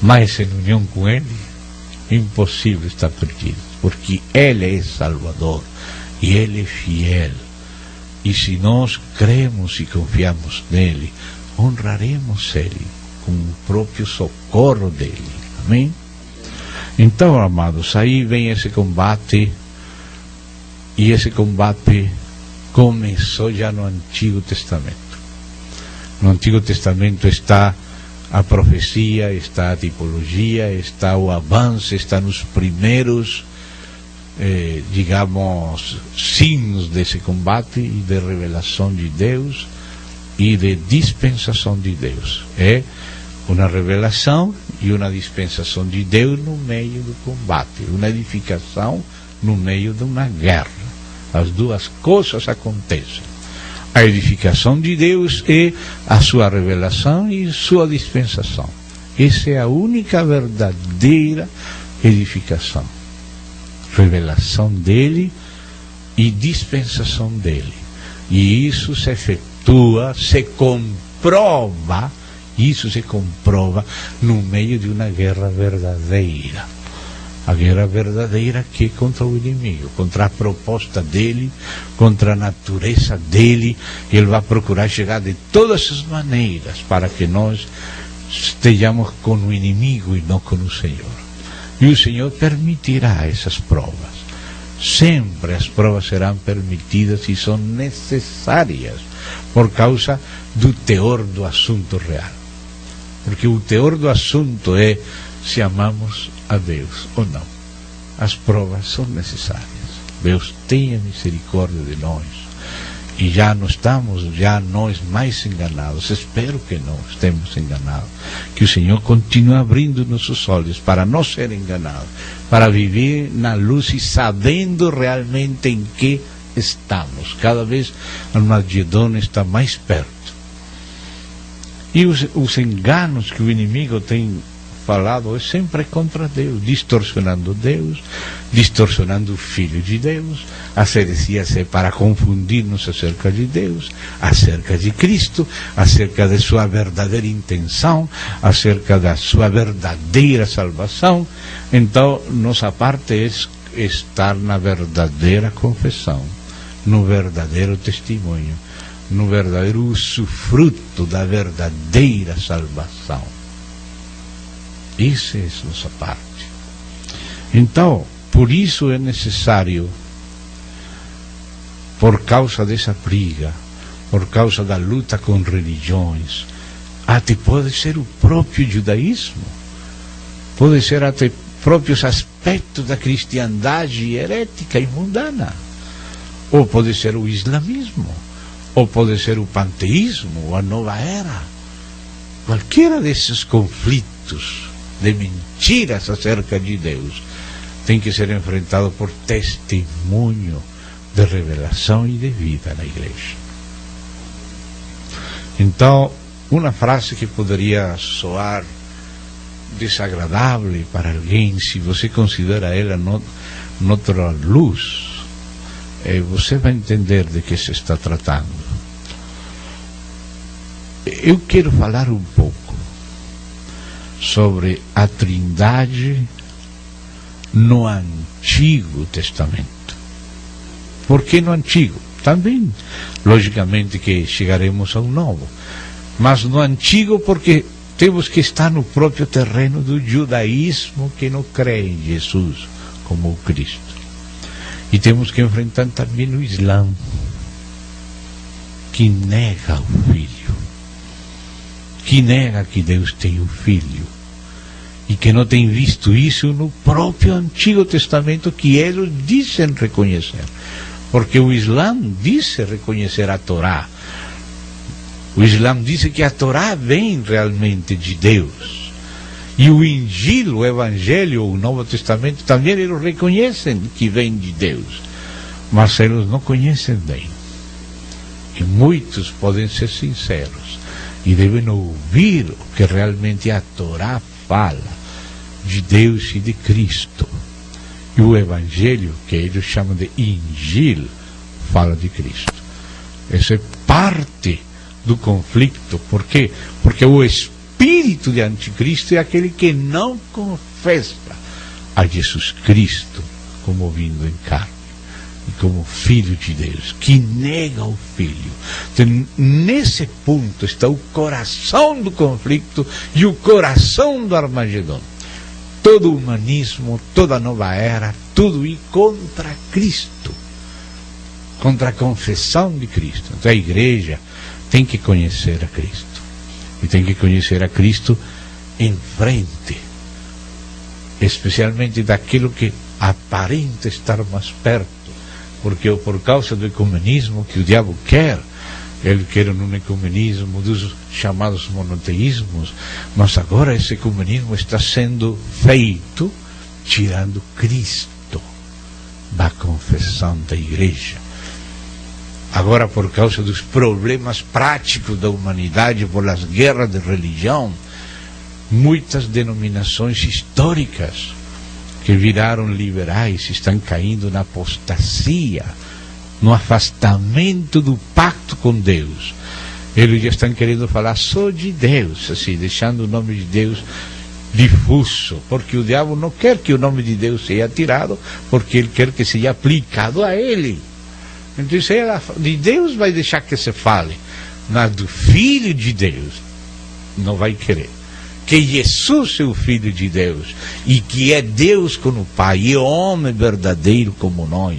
Speaker 1: Mas em união com Ele, é impossível estar perdidos, porque Ele é Salvador e Ele é fiel. E se nós cremos e confiamos nele, honraremos Ele com o próprio socorro dele. Amém? Então, amados, aí vem esse combate, e esse combate começou já no Antigo Testamento. No Antigo Testamento está a profecia, está a tipologia, está o avanço, está nos primeiros, digamos, signos desse combate e de revelação de Deus e de dispensação de Deus. É uma revelação e uma dispensação de Deus no meio do combate, uma edificação no meio de uma guerra. As duas coisas acontecem. A edificação de Deus é a sua revelação e sua dispensação. Essa é a única verdadeira edificação. Revelação dele e dispensação dele. E isso se efetua, se comprova, isso se comprova no meio de uma guerra verdadeira. A guerra verdadeira que é contra o inimigo, contra a proposta dele, contra a natureza dele. Ele vai procurar chegar de todas as maneiras para que nós estejamos com o inimigo e não com o Senhor. E o Senhor permitirá essas provas. Sempre as provas serão permitidas e são necessárias por causa do teor do assunto real. Porque o teor do assunto é: se amamos a Deus ou não. As provas são necessárias. Deus tenha misericórdia de nós. E já não estamos, já nós mais enganados. Espero que não estemos enganados. Que o Senhor continue abrindo nossos olhos para não ser enganados, para viver na luz e sabendo realmente em que estamos. Cada vez o Armagedon está mais perto. E os enganos que o inimigo tem falado é sempre contra Deus, distorcionando Deus, distorcionando o Filho de Deus. As heresias é para confundir-nos acerca de Deus, acerca de Cristo, acerca de sua verdadeira intenção, acerca da sua verdadeira salvação. Então, nossa parte é estar na verdadeira confissão, no verdadeiro testemunho, no verdadeiro usufruto da verdadeira salvação. Isso é a nossa parte. Então, por isso é necessário, por causa dessa briga, por causa da luta com religiões, até pode ser o próprio judaísmo, pode ser até próprios aspectos da cristiandade herética e mundana, ou pode ser o islamismo, ou pode ser o panteísmo, ou a nova era. Qualquer desses conflitos de mentiras acerca de Deus tem que ser enfrentado por testemunho de revelação e de vida na igreja. Então, uma frase que poderia soar desagradável para alguém, se você considera ela noutra luz, você vai entender de que se está tratando. Eu quero falar um pouco sobre a Trindade no Antigo Testamento. Por que no Antigo? Também, logicamente que chegaremos ao Novo, mas no Antigo porque temos que estar no próprio terreno do judaísmo que não crê em Jesus como o Cristo. E temos que enfrentar também o Islã, que nega o Filho, que nega que Deus tem um Filho, e que não tem visto isso no próprio Antigo Testamento, que eles dizem reconhecer. Porque o Islã disse reconhecer a Torá. O Islã diz que a Torá vem realmente de Deus. E o Injil, o Evangelho, o Novo Testamento, também eles reconhecem que vem de Deus. Mas eles não conhecem bem. E muitos podem ser sinceros e devem ouvir o que realmente a Torá fala de Deus e de Cristo. E o Evangelho, que eles chamam de Injil, fala de Cristo. Essa é parte do conflito. Por quê? Porque o espírito de anticristo é aquele que não confessa a Jesus Cristo como vindo em carne e como Filho de Deus, que nega o Filho. Então, nesse ponto está o coração do conflito e o coração do Armagedon. Todo o humanismo, toda a nova era, tudo ir contra Cristo, contra a confissão de Cristo. Então a igreja tem que conhecer a Cristo, e tem que conhecer a Cristo em frente, especialmente daquilo que aparenta estar mais perto, porque por causa do ecumenismo que o diabo quer, ele quer um ecumenismo dos chamados monoteísmos, mas agora esse ecumenismo está sendo feito tirando Cristo da confissão da igreja. Agora, por causa dos problemas práticos da humanidade, por as guerras de religião, muitas denominações históricas que viraram liberais estão caindo na apostasia, no afastamento do pacto com Deus. Eles já estão querendo falar só de Deus, assim, deixando o nome de Deus difuso, porque o diabo não quer que o nome de Deus seja tirado, porque ele quer que seja aplicado a ele. Então, se ela, de Deus vai deixar que se fale, mas do Filho de Deus não vai querer. Que Jesus é o Filho de Deus, e que é Deus com o Pai, e é homem verdadeiro como nós,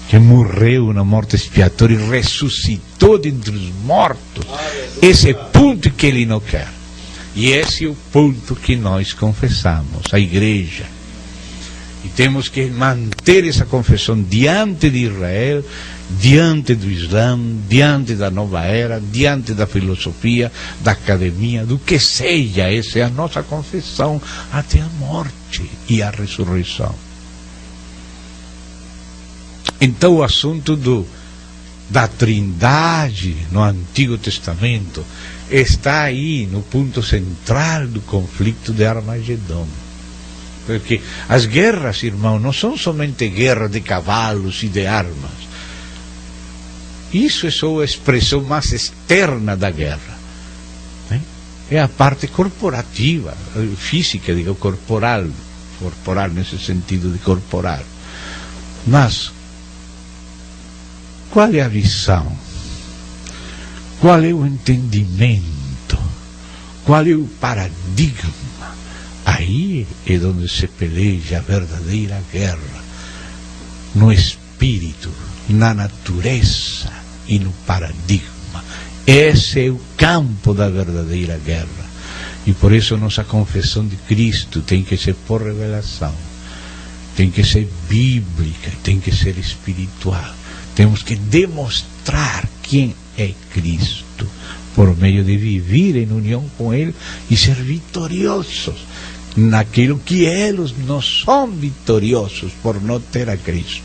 Speaker 1: que morreu na morte expiatória e ressuscitou dentre os mortos. Esse é o ponto que ele não quer. E esse é o ponto que nós confessamos, a igreja. E temos que manter essa confissão diante de Israel, diante do Islã, diante da nova era, diante da filosofia, da academia, do que seja. Essa é a nossa confissão até a morte e a ressurreição. Então o assunto da Trindade no Antigo Testamento está aí no ponto central do conflito de Armagedon. Porque as guerras, irmão, não são somente guerras de cavalos e de armas. Isso é só a expressão mais externa da guerra. É a parte corporativa, física, digo, corporal nesse sentido de corporal. Mas qual é a visão? Qual é o entendimento? Qual é o paradigma? Aí é onde se peleja a verdadeira guerra, no espírito, na natureza e no paradigma. Esse é o campo da verdadeira guerra. E por isso nossa confissão de Cristo tem que ser por revelação, tem que ser bíblica, tem que ser espiritual. Temos que demonstrar quem é Cristo, por meio de viver em união com Ele e ser vitoriosos naquilo que eles não são vitoriosos por não ter a Cristo.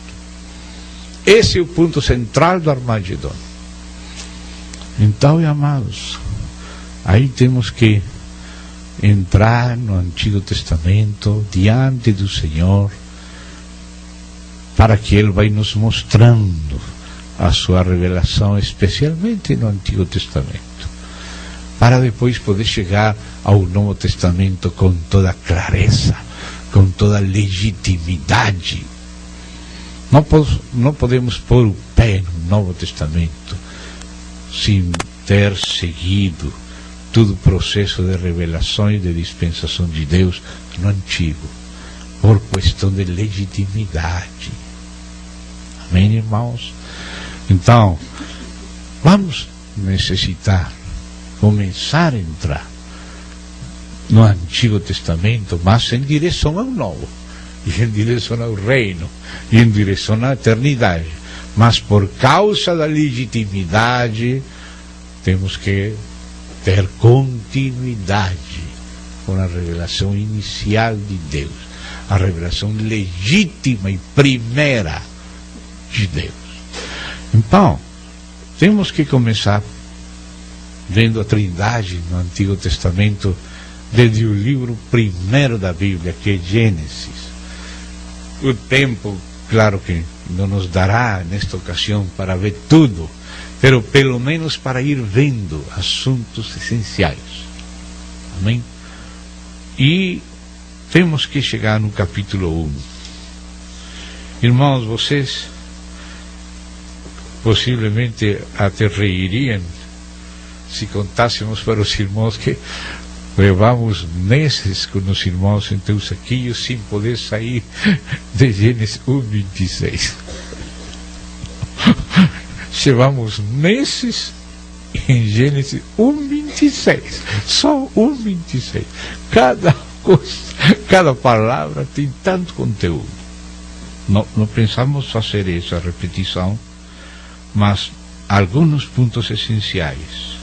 Speaker 1: Esse é o ponto central do Armagedon. Então, amados, aí temos que entrar no Antigo Testamento, diante do Senhor, para que Ele vai nos mostrando a sua revelação, especialmente no Antigo Testamento, para depois poder chegar ao Novo Testamento com toda clareza, com toda legitimidade. Não podemos pôr o pé no Novo Testamento sem ter seguido todo o processo de revelação e de dispensação de Deus no Antigo, por questão de legitimidade. Amém, irmãos? Então, vamos necessitar começar a entrar no Antigo Testamento, mas em direção ao Novo, e em direção ao Reino, e em direção à eternidade. Mas por causa da legitimidade, temos que ter continuidade com a revelação inicial de Deus, a revelação legítima e primeira de Deus. Então, temos que começar vendo a Trindade no Antigo Testamento, desde o livro primeiro da Bíblia, que é Gênesis. O tempo, claro que não nos dará nesta ocasião para ver tudo, mas pelo menos para ir vendo assuntos essenciais. Amém? E temos que chegar no capítulo 1. Irmãos, vocês possivelmente até reiriam se contássemos para os irmãos que levamos meses com os irmãos em Teusaquillo sem poder sair de Gênesis 1:26. Levamos meses em Gênesis 1:26, só 1:26. Cada coisa, cada palavra tem tanto conteúdo. Não pensamos fazer essa repetição, mas alguns pontos essenciais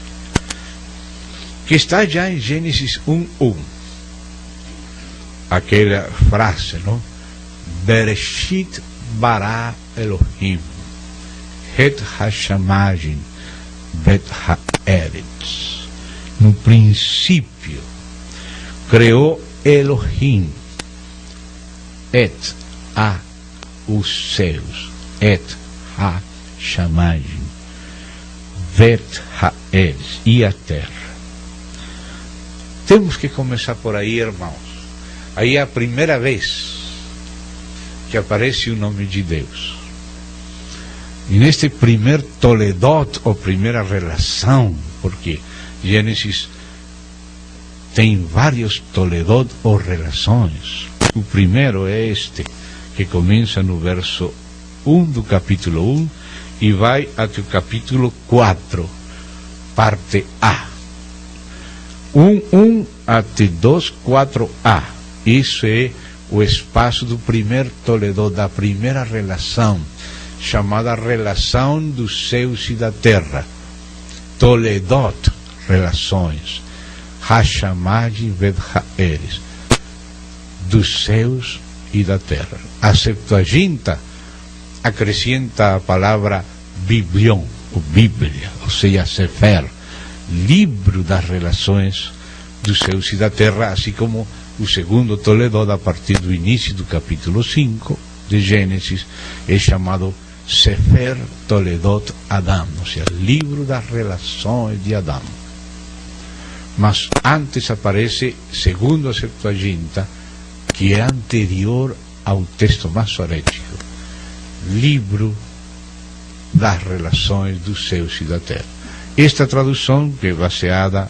Speaker 1: que está já em Gênesis 1:1, aquela frase, não? Bereshit bara Elohim het hashamayim bet haaretz. No princípio criou Elohim et a os céus, et hashamayim bet haaretz, e a terra. Temos que começar por aí, irmãos. Aí é a primeira vez que aparece o nome de Deus. E neste primeiro Toledot, ou primeira relação, porque Gênesis tem vários Toledot ou relações. O primeiro é este, que começa no verso 1 do capítulo 1 e vai até o capítulo 4, parte A. 1 até 2, 4a. Isso é o espaço do primeiro Toledo, da primeira relação, chamada relação dos céus e da terra. Toledot, relações. Hashamad ved Ha'eres, dos céus e da terra. A Septuaginta acrescenta a palavra Biblion, ou Bíblia, ou seja, Sefer, livro das relações dos céus e da terra, assim como o segundo Toledo, a partir do início do capítulo 5 de Gênesis, é chamado Sefer Toledot Adam, ou seja, livro das relações de Adão. Mas antes aparece, segundo a Septuaginta, que é anterior ao texto maçorético, livro das relações dos céus e da terra. Esta tradução, que é baseada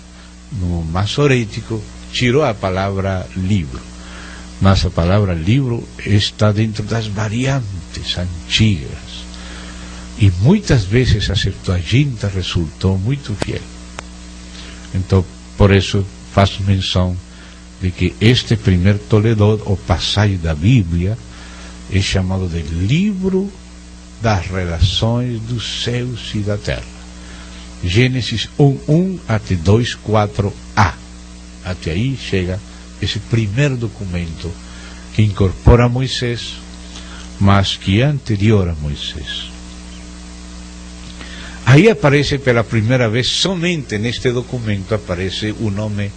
Speaker 1: no maçorético, tirou a palavra livro, mas a palavra livro está dentro das variantes antigas, e muitas vezes a Septuaginta resultou muito fiel. Então, por isso faço menção de que este primeiro Toledo, ou passagem da Bíblia, é chamado de livro das relações dos céus e da terra. Gênesis 1 até 2, 4a. Até aí chega esse primeiro documento que incorpora Moisés, mas que é anterior a Moisés. Aí aparece pela primeira vez, somente neste documento, aparece o nome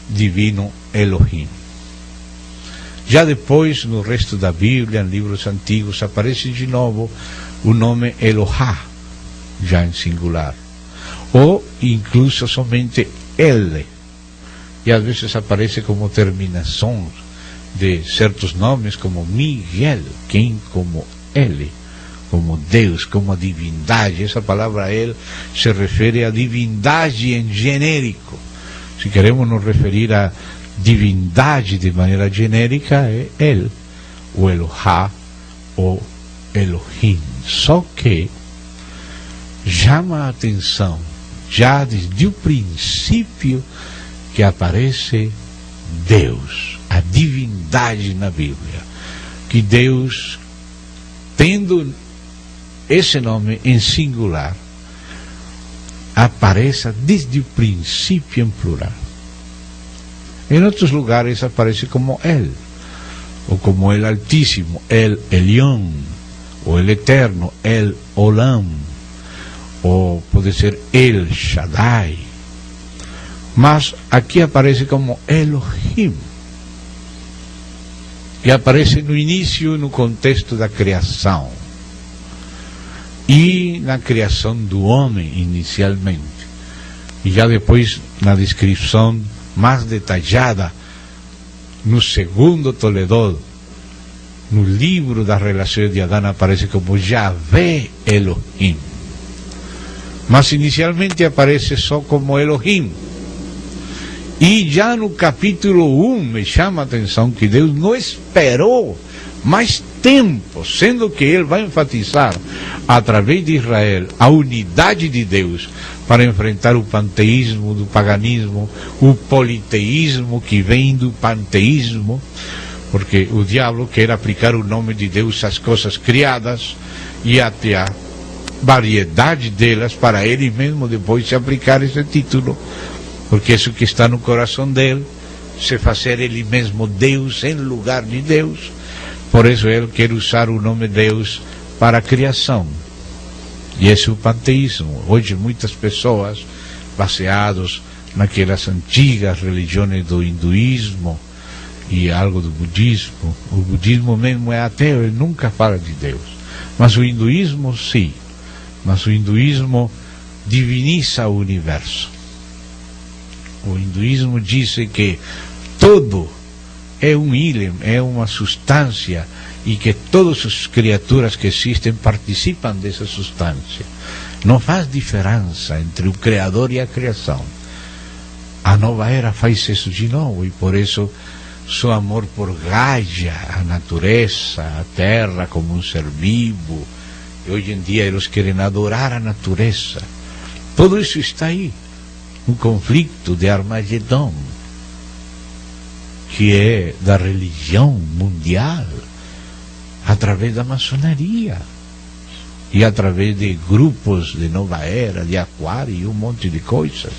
Speaker 1: divino Elohim. Já depois, no resto da Bíblia, em livros antigos, aparece de novo o nome Elohá, já em singular, ou incluso somente Ele. E às vezes aparece como terminação de certos nomes, como Miguel, quem como Ele, como Deus, como a divindade. Essa palavra El se refere à divindade em genérico. Se queremos nos referir à divindade de maneira genérica, é El, o Elohá, ou Elohim. Só que chama a atenção, já desde o princípio, que aparece Deus, a divindade na Bíblia. Que Deus, tendo esse nome em singular, apareça desde o princípio em plural. Em outros lugares aparece como El, ou como El Altíssimo, El Elyon, ou El Eterno, El Olam, ou pode ser El Shaddai. Mas aqui aparece como Elohim, e aparece no início, no contexto da criação, e na criação do homem inicialmente, e já depois na descrição mais detalhada no segundo Toledo, no livro das relações de Adão, aparece como Yahvé Elohim, mas inicialmente aparece só como Elohim. E já no capítulo 1 me chama a atenção que Deus não esperou mais tempo, sendo que Ele vai enfatizar, através de Israel, a unidade de Deus, para enfrentar o panteísmo do paganismo, o politeísmo que vem do panteísmo, porque o diabo quer aplicar o nome de Deus às coisas criadas e até a variedade delas, para ele mesmo depois se aplicar esse título, porque isso que está no coração dele, se fazer ele mesmo Deus em lugar de Deus. Por isso ele quer usar o nome Deus para a criação. E esse é o panteísmo. Hoje muitas pessoas, baseados naquelas antigas religiões do hinduísmo e algo do budismo, o budismo mesmo é ateu, ele nunca fala de Deus. Mas o hinduísmo sim, mas o hinduísmo diviniza o universo. O hinduísmo diz que todo é um ilem, é uma substância, e que todas as criaturas que existem participam dessa substância. Não faz diferença entre o Criador e a criação. A nova era faz isso de novo, e por isso seu amor por Gaia, a natureza, a terra como um ser vivo, e hoje em dia eles querem adorar a natureza. Tudo isso está aí. um conflito de Armagedon, que é da religião mundial, através da maçonaria e através de grupos de nova era, de aquário e um monte de coisas,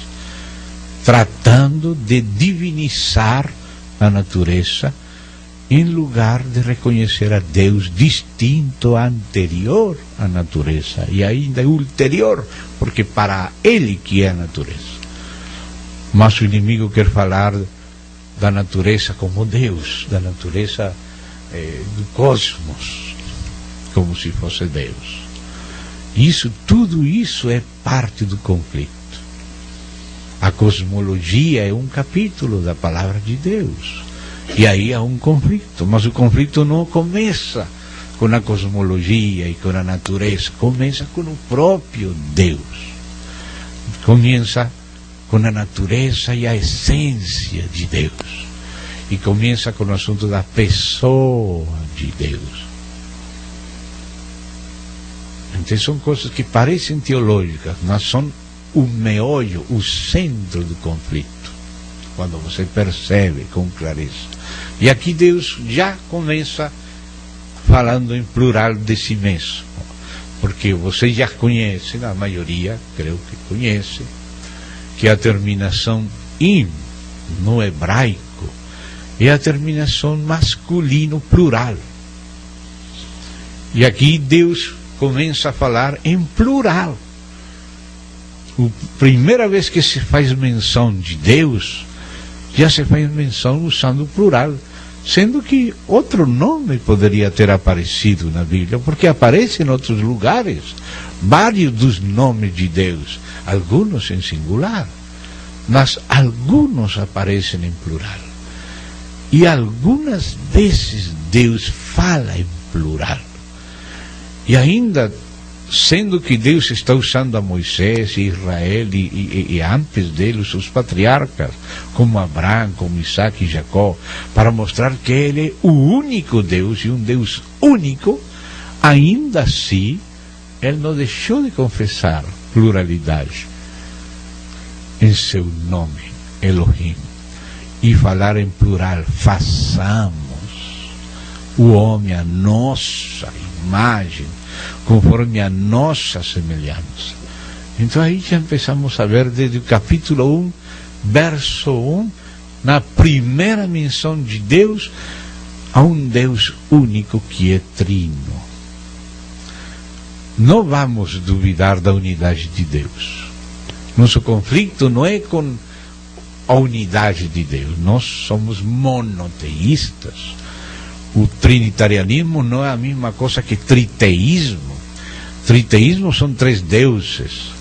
Speaker 1: tratando de divinizar a natureza em lugar de reconhecer a Deus distinto, anterior à natureza e ainda ulterior, porque para ele que é a natureza. Mas o inimigo quer falar da natureza como Deus, da natureza do cosmos, como se fosse Deus. Tudo isso é parte do conflito. A cosmologia é um capítulo da palavra de Deus, e aí há um conflito, mas o conflito não começa com a cosmologia e com a natureza, começa com o próprio Deus, começa com a natureza e a essência de Deus, e começa com o assunto da pessoa de Deus. Então são coisas que parecem teológicas, mas são o meolho, o centro do conflito, quando você percebe com clareza. E aqui Deus já começa falando em plural de si mesmo, porque vocês já conhecem, a maioria creio que conhece, que a terminação im no hebraico é a terminação masculino plural. E aqui Deus começa a falar em plural. A primeira vez que se faz menção de Deus, já se faz menção usando o plural, sendo que outro nome poderia ter aparecido na Bíblia, porque aparece em outros lugares vários dos nomes de Deus, alguns em singular, mas alguns aparecem em plural. E algumas vezes Deus fala em plural. E ainda, sendo que Deus está usando a Moisés e Israel e antes deles os patriarcas, como Abraão, como Isaac e Jacó, para mostrar que Ele é o único Deus e um Deus único, ainda assim, Ele não deixou de confessar pluralidade em seu nome, Elohim, e falar em plural: façamos o homem a nossa imagem, conforme a nossa semelhança. Então aí já empezamos a ver desde o capítulo 1, verso 1, na primeira menção de Deus, a um Deus único que é trino. Não vamos duvidar da unidade de Deus. Nosso conflito não é com a unidade de Deus. Nós somos monoteístas. O trinitarianismo não é a mesma coisa que triteísmo. Triteísmo são 3 deuses.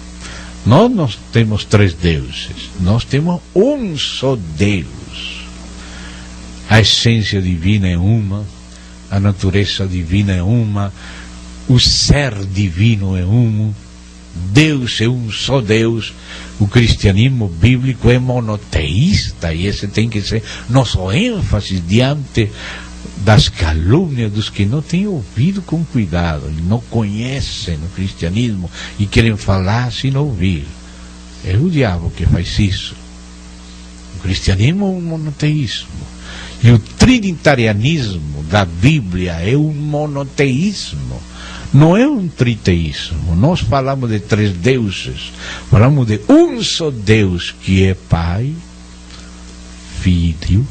Speaker 1: Nós não temos 3 deuses. Nós temos um só Deus. A essência divina é uma, a natureza divina é uma, o ser divino é um, Deus é um só Deus. O cristianismo bíblico é monoteísta, e esse tem que ser nosso ênfase diante das calúnias dos que não têm ouvido com cuidado, e não conhecem o cristianismo e querem falar sem ouvir. É o diabo que faz isso. O cristianismo é um monoteísmo, e o trinitarianismo da Bíblia é um monoteísmo, não é um triteísmo. Nós falamos de 3 deuses, falamos de um só Deus que é Pai, Filho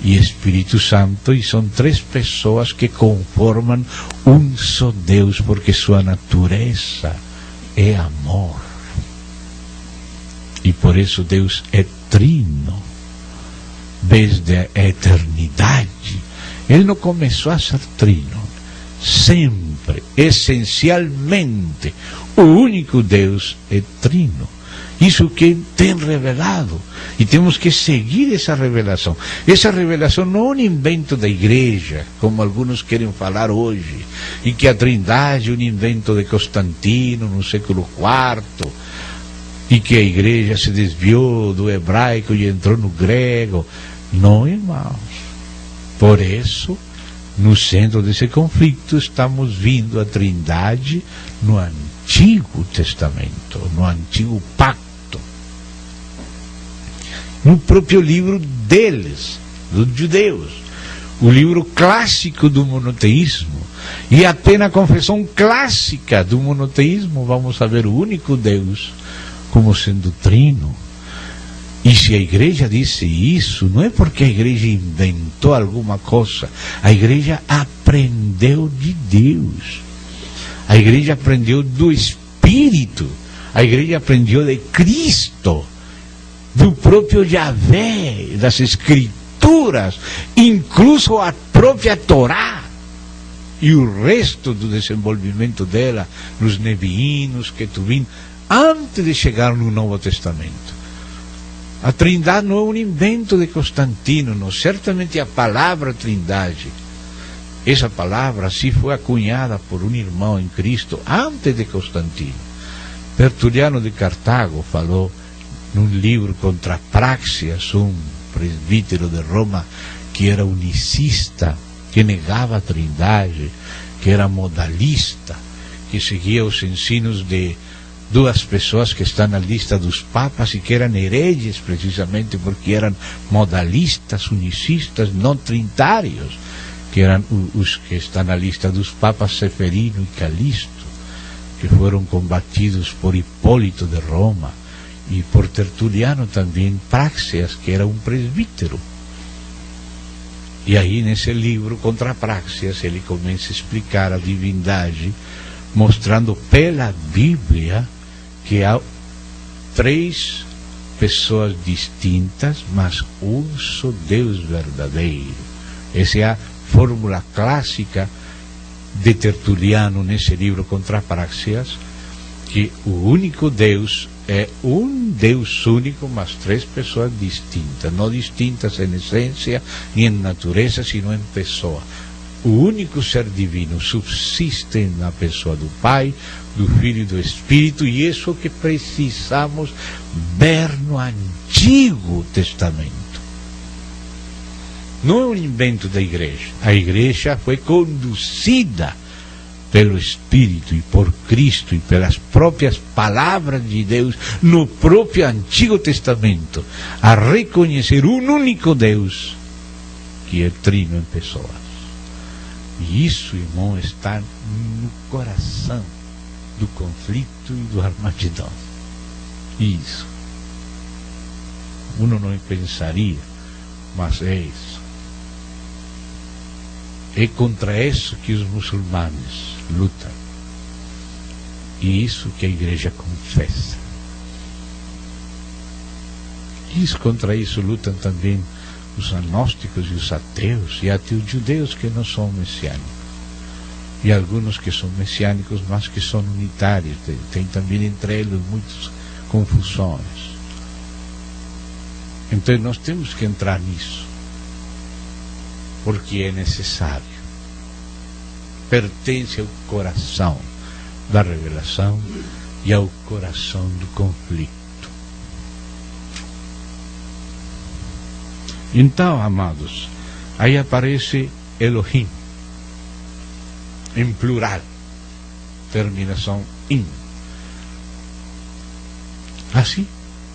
Speaker 1: e Espírito Santo, e são 3 pessoas que conformam um só Deus, porque sua natureza é amor. E por isso Deus é trino desde a eternidade. Ele não começou a ser trino, sempre, essencialmente, o único Deus é trino. Isso que tem revelado, e temos que seguir essa revelação. Essa revelação não é um invento da igreja, como alguns querem falar hoje, e que a Trindade é um invento de Constantino no século IV, e que a igreja se desviou do hebraico e entrou no grego. Não, irmãos. Por isso, no centro desse conflito, estamos vindo a Trindade no Antigo Testamento, no Antigo Pacto. no próprio livro deles, dos judeus, o livro clássico do monoteísmo, e até na confissão clássica do monoteísmo vamos saber o único Deus como sendo trino. E se a igreja disse isso, não é porque a igreja inventou alguma coisa, a igreja aprendeu de Deus, a igreja aprendeu do Espírito, a igreja aprendeu de Cristo, do próprio Yahvé, das Escrituras, incluso a própria Torá, e o resto do desenvolvimento dela, nos Neviim, nos Ketuvim, antes de chegar no Novo Testamento. A Trindade não é um invento de Constantino, não. Certamente a palavra Trindade, essa palavra sim foi acunhada por um irmão em Cristo antes de Constantino. Tertuliano de Cartago falou num livro contra Praxeas, um presbítero de Roma que era unicista, que negava a Trindade, que era modalista, que seguia os ensinos de duas pessoas que estão na lista dos papas e que eram hereges precisamente porque eram modalistas, unicistas, não trintários, que eram os que estão na lista dos papas Seferino e Calixto, que foram combatidos por Hipólito de Roma e por Tertuliano também, Praxeas, que era um presbítero. E aí nesse livro contra Praxeas ele começa a explicar a divindade, mostrando pela Bíblia que há três pessoas distintas, mas um só Deus verdadeiro. Essa é a fórmula clássica de Tertuliano nesse livro contra Praxeas, que o único Deus é um Deus único, mas três pessoas distintas, não distintas em essência nem em natureza, sino em pessoa. O único ser divino subsiste na pessoa do Pai, do Filho e do Espírito, e isso que precisamos ver no Antigo Testamento. Não é um invento da igreja. A igreja foi conduzida pelo Espírito e por Cristo e pelas próprias palavras de Deus no próprio Antigo Testamento a reconhecer um único Deus que é trino em pessoas. E isso, irmão, está no coração do conflito e do Armagedon. Isso. Uno não pensaria, mas é isso. É contra isso que os muçulmanos lutam. E isso que a igreja confessa. Isso, contra isso lutam também os agnósticos e os ateus, e até os judeus que não são messiânicos, e alguns que são messiânicos, mas que são unitários. Tem também entre eles muitas confusões. Então nós temos que entrar nisso, porque é necessário. Pertence ao coração da revelação e ao coração do conflito. Então, amados, aí aparece Elohim, em plural, terminação in. Assim,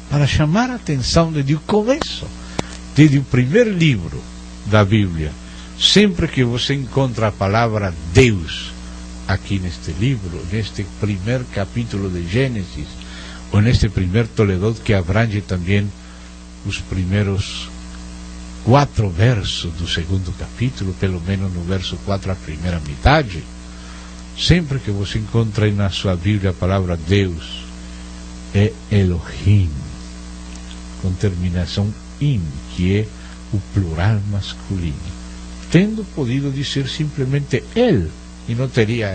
Speaker 1: para chamar a atenção desde o começo, desde o primeiro livro da Bíblia, sempre que você encontra a palavra Deus aqui neste livro, neste primeiro capítulo de Gênesis, ou neste primeiro Toledot que abrange também os primeiros 4 versos do segundo capítulo, pelo menos no verso 4, a primeira metade, sempre que você encontra aí na sua Bíblia a palavra Deus, é Elohim, com terminação in, que é o plural masculino, tendo podido dizer simplesmente El, e não teria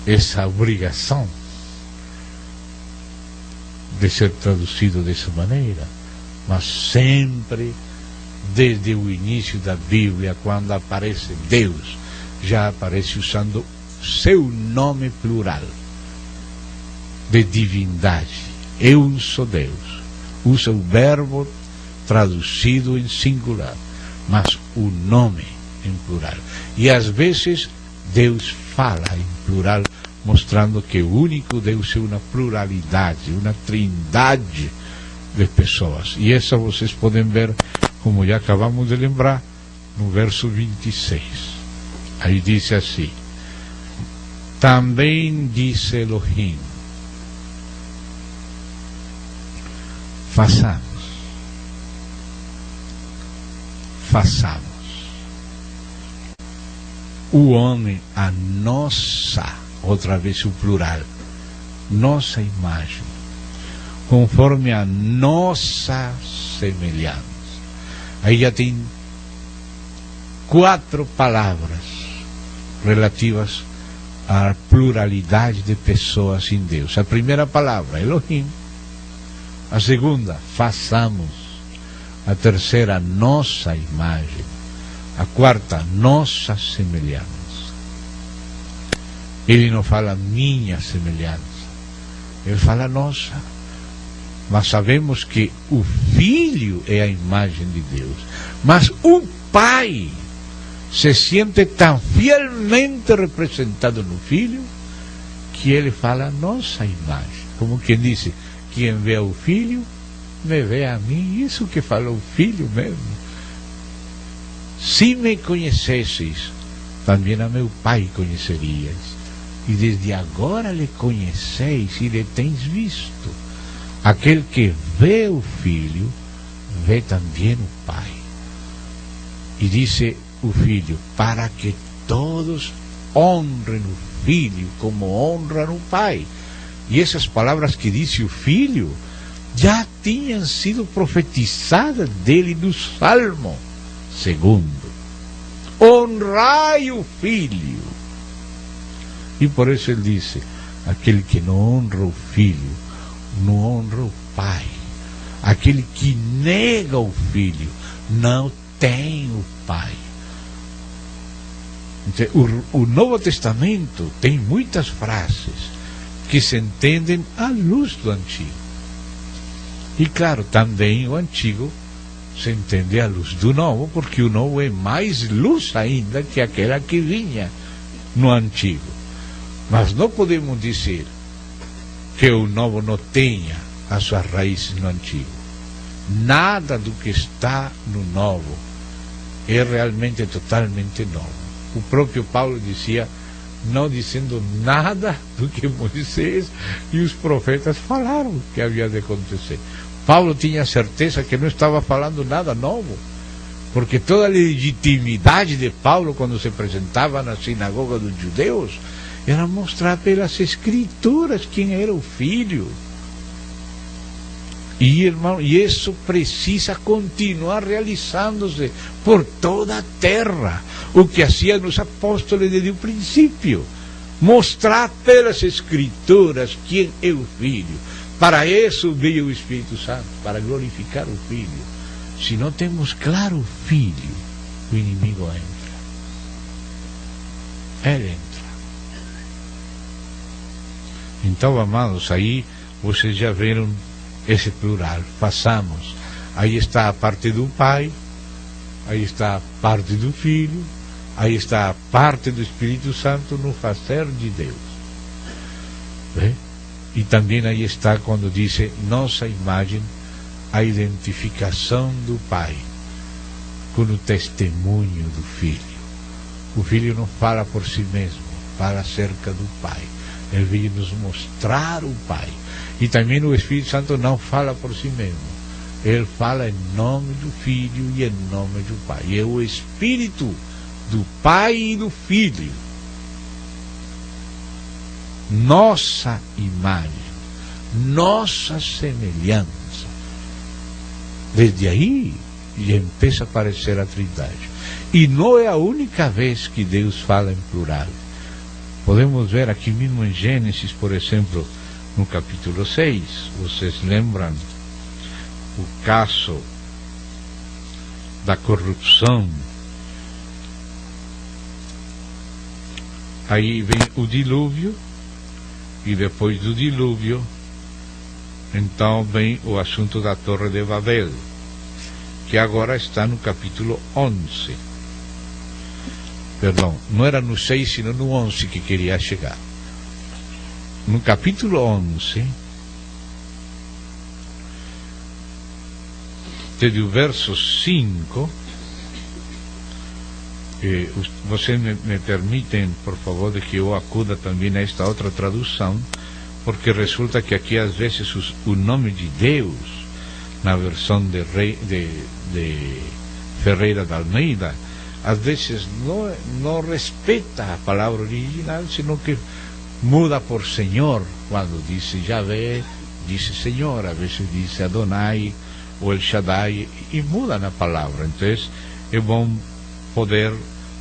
Speaker 1: essa obrigação de ser traduzido dessa maneira, mas sempre desde o início da Bíblia, quando aparece Deus, já aparece usando seu nome plural de divindade. É um só Deus. Usa o verbo traduzido em singular, mas o nome em plural. E às vezes Deus fala em plural, mostrando que o único Deus é uma pluralidade, uma trindade de pessoas. E essa vocês podem ver, como já acabamos de lembrar, no verso 26. Aí diz assim: também disse Elohim, façamos o homem a nossa, outra vez o plural, nossa imagem, conforme a nossa semelhança. Aí já tem 4 palavras relativas à pluralidade de pessoas em Deus. A primeira palavra, Elohim. A segunda, façamos. A terceira, nossa imagem. A quarta, nossa semelhança. Ele não fala minha semelhança, ele fala nossa. Mas sabemos que o Filho é a imagem de Deus, mas o Pai se sente tão fielmente representado no Filho que ele fala nossa imagem, como quem disse: quem vê o Filho me vê a mim. Isso que falou o Filho mesmo. Se me conhecesseis, também a meu Pai conhecerias, e desde agora lhe conheceis e lhe tens visto. Aquele que vê o Filho vê também o Pai. E disse o Filho: para que todos honrem o Filho como honram o Pai. E essas palavras que disse o Filho já tinham sido profetizadas dele no Salmo 2. Honrai o Filho. E por isso ele disse: aquele que não honra o Filho não honra o Pai. Aquele que nega o Filho não tem o Pai. Então, o Novo Testamento tem muitas frases que se entendem à luz do Antigo. E claro, também o Antigo se entende à luz do Novo, porque o Novo é mais luz ainda que aquela que vinha no Antigo. Mas não podemos dizer que o Novo não tenha as suas raízes no Antigo. Nada do que está no Novo é realmente totalmente novo. O próprio Paulo dizia, não dizendo nada do que Moisés e os profetas falaram que havia de acontecer. Paulo tinha certeza que não estava falando nada novo, porque toda a legitimidade de Paulo quando se apresentava na sinagoga dos judeus era mostrar pelas escrituras quem era o Filho. E, irmão, e isso precisa continuar realizando-se por toda a terra. O que hacían os apóstolos desde o princípio. Mostrar pelas escrituras quem é o Filho. Para isso veio o Espírito Santo, para glorificar o Filho. Se não temos claro o Filho, o inimigo entra. Ele entra. Então, amados, aí vocês já viram esse plural, façamos. Aí está a parte do Pai, aí está a parte do Filho, aí está a parte do Espírito Santo no fazer de Deus. E também aí está quando diz nossa imagem, a identificação do Pai com o testemunho do Filho. O Filho não fala por si mesmo, fala acerca do Pai. Ele veio nos mostrar o Pai. E também o Espírito Santo não fala por si mesmo. Ele fala em nome do Filho e em nome do Pai. E é o Espírito do Pai e do Filho. Nossa imagem, nossa semelhança. Desde aí já empieza a aparecer a Trindade. E não é a única vez que Deus fala em plural. Podemos ver aqui mesmo em Gênesis, por exemplo, no capítulo 6, vocês lembram o caso da corrupção. Aí vem o dilúvio, e depois do dilúvio, então vem o assunto da Torre de Babel, que agora está no capítulo 11. Perdão, não era no 6, sino no 11 que queria chegar. No capítulo 11, desde o verso 5, vocês me permitem, por favor, de que eu acuda também a esta outra tradução, porque resulta que aqui às vezes o nome de Deus, na versão de Ferreira de Almeida, às vezes não respeita a palavra original, senão que muda por Senhor. Quando diz Yahvé, diz Senhor, às vezes diz Adonai ou El Shaddai, e muda na palavra. Então é bom poder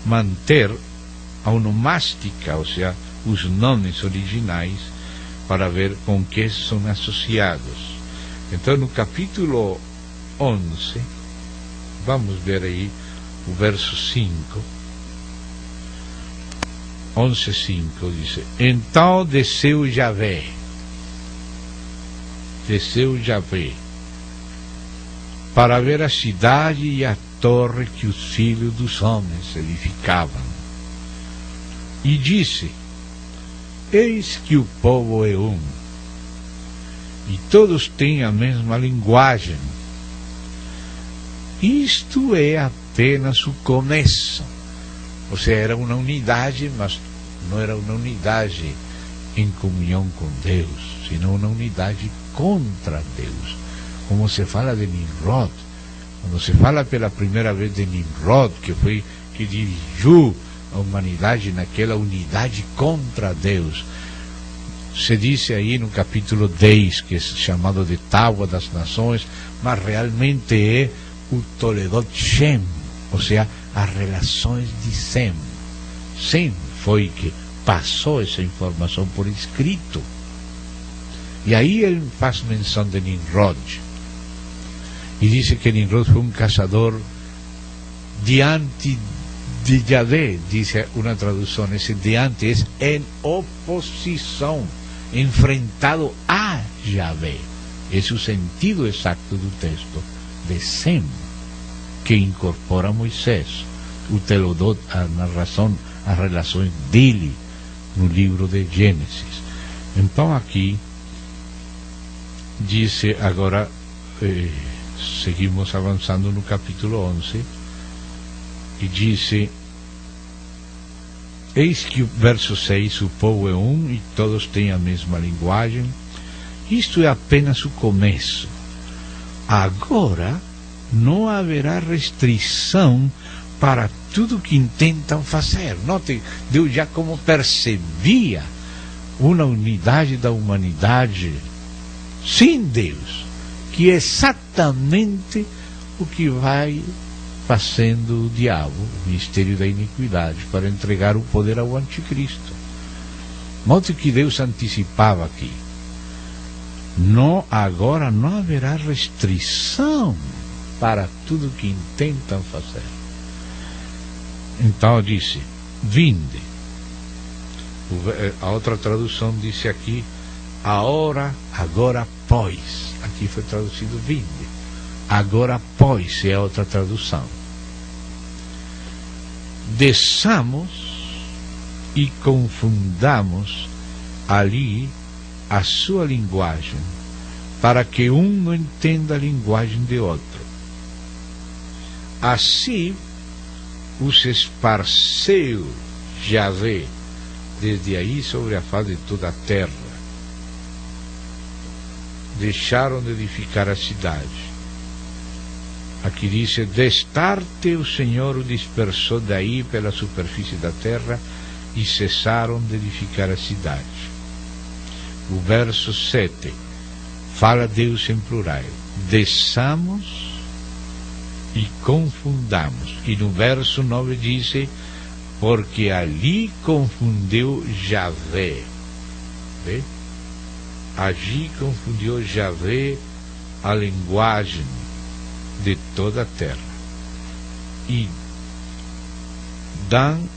Speaker 1: manter a onomástica, ou seja, os nomes originais, para ver com que são associados. Então, no capítulo 11, vamos ver aí o verso 5. 11:5 diz: então desceu Yahvé, para ver a cidade e a torre que os filhos dos homens edificavam, e disse: eis que o povo é um, e todos têm a mesma linguagem. Isto é apenas o começo. Ou seja, era uma unidade, mas não era uma unidade em comunhão com Deus, senão uma unidade contra Deus. Como se fala de Nimrod, quando se fala pela primeira vez de Nimrod, que dirigiu a humanidade naquela unidade contra Deus, se diz aí no capítulo 10, que é chamado de Tábua das Nações, mas realmente é o Toledot Shem, ou seja, as relações de Sem. Sem foi que passou essa informação por escrito. E aí ele faz menção de Nimrod, e diz que Nimrod foi um caçador diante de Yahvé, diz uma tradução. Esse diante é em oposição, enfrentado a Yahvé. Esse é o sentido exato do texto de Sem, que incorpora Moisés, o Telodot, a narração, as relações dele no livro de Gênesis. Então aqui diz agora, seguimos avançando no capítulo 11, e diz: eis que o verso 6, o povo é um e todos têm a mesma linguagem. Isto é apenas o começo. Agora não haverá restrição para tudo que intentam fazer. Note, Deus já como percebia uma unidade da humanidade sem Deus, que é exatamente o que vai fazendo o diabo, o mistério da iniquidade, para entregar o poder ao anticristo. Note que Deus antecipava aqui: agora não haverá restrição para tudo que intentam fazer. Então disse: vinde. A outra tradução disse aqui: agora, pois. Aqui foi traduzido vinde. Agora, pois, é a outra tradução. Desçamos e confundamos ali a sua linguagem, para que um não entenda a linguagem de outro. Assim os esparceu Yahvé desde aí sobre a face de toda a terra. Deixaram de edificar a cidade. Aqui diz: destarte o Senhor o dispersou daí pela superfície da terra, e cessaram de edificar a cidade. O verso 7 fala Deus em plural: desçamos e confundamos. E no verso 9 diz: porque ali confundiu Yahvé. Vê? Allí confundiu Yahvé a linguagem de toda a terra. E dali,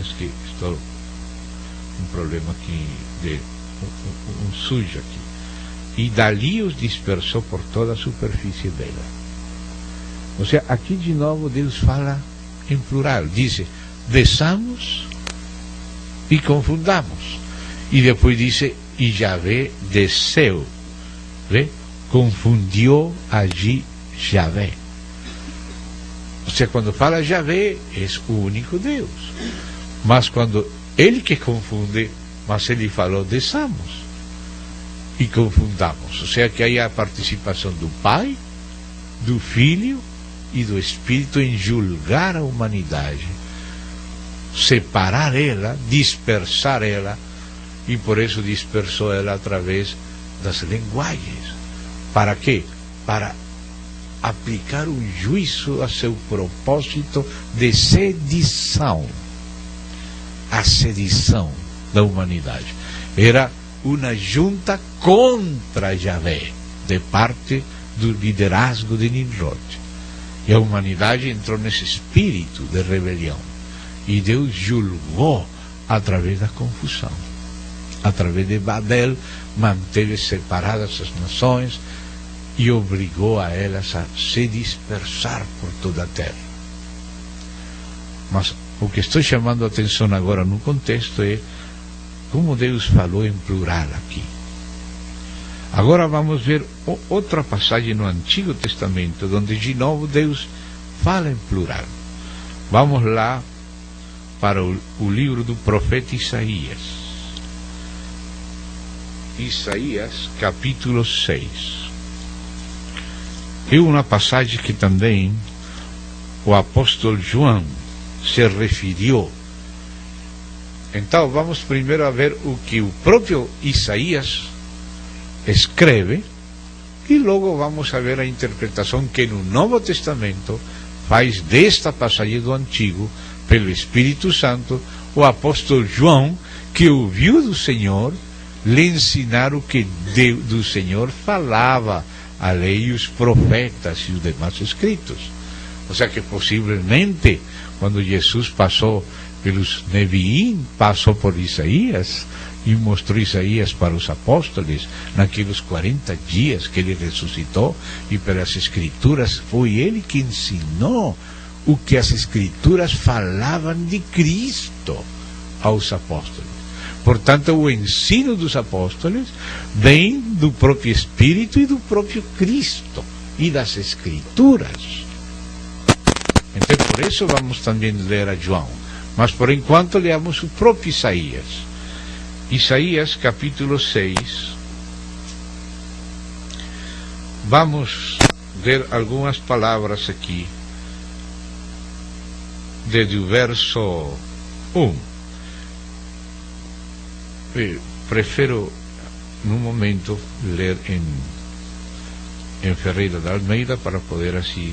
Speaker 1: es que estou um problema aqui de um sujo aqui. E dali os dispersou por toda a superfície dela. Ou seja, aqui de novo Deus fala em plural, diz: desçamos e confundamos. E depois diz: e Yahvé desceu ¿Ve? Confundió allí Yahvé. O sea, cuando fala Yahvé es o único Deus. Mas quando ele que confunde, mas ele falou desçamos e confundamos. Ou seja, que aí há a participação do Pai, do Filho e do Espírito em julgar a humanidade, separar ela, dispersar ela, e por isso dispersou ela através das linguagens. Para quê? Para aplicar um juízo a seu propósito de sedição. A sedição da humanidade era uma junta contra Yahvé, de parte do liderazgo de Nimrod. E a humanidade entrou nesse espírito de rebelião. E Deus julgou através da confusão. Através de Babel, manteve separadas as nações e obrigou a elas a se dispersar por toda a terra. Mas o que estou chamando a atenção agora no contexto é como Deus falou em plural aqui. Agora vamos ver outra passagem no Antigo Testamento, onde de novo Deus fala em plural. Vamos lá para o livro do profeta Isaías. Isaías, capítulo 6. É uma passagem que também o apóstolo João se referiu. Então vamos primeiro a ver o que o próprio Isaías escreve e logo vamos a ver a interpretação que no Novo Testamento faz desta passagem do Antigo, pelo Espírito Santo, o apóstolo João, que ouviu do Senhor lhe ensinar o que do Senhor falava a lei e os profetas e os demais escritos. Ou seja que possivelmente quando Jesus passou pelos Neviim, passou por Isaías e mostrou Isaías para os apóstolos naqueles 40 dias que ele ressuscitou, e pelas escrituras foi ele que ensinou o que as escrituras falavam de Cristo aos apóstolos. Portanto, o ensino dos apóstolos vem do próprio Espírito e do próprio Cristo e das escrituras. Então, por isso vamos também ler a João. Mas por enquanto leamos o próprio Isaías. Isaías capítulo 6. Vamos ver algumas palavras aqui, desde o verso 1. Prefiro, no momento, ler em Ferreira da Almeida para poder assim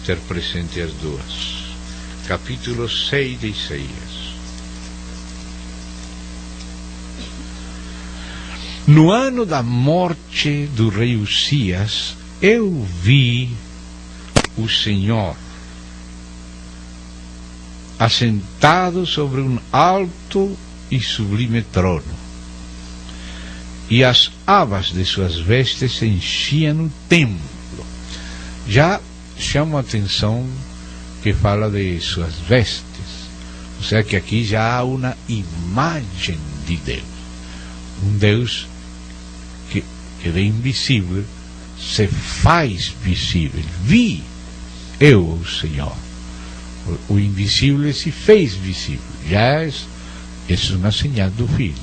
Speaker 1: ter presente as duas. Capítulo 6 de Isaías. No ano da morte do rei Uzias, eu vi o Senhor assentado sobre um alto e sublime trono, e as abas de suas vestes enchiam o templo. Já chama a atenção que fala de suas vestes, ou seja que aqui já há uma imagem de Deus, um Deus que é invisível, se faz visível. Vi eu o Senhor, o invisível se fez visível, já é uma señal do Filho.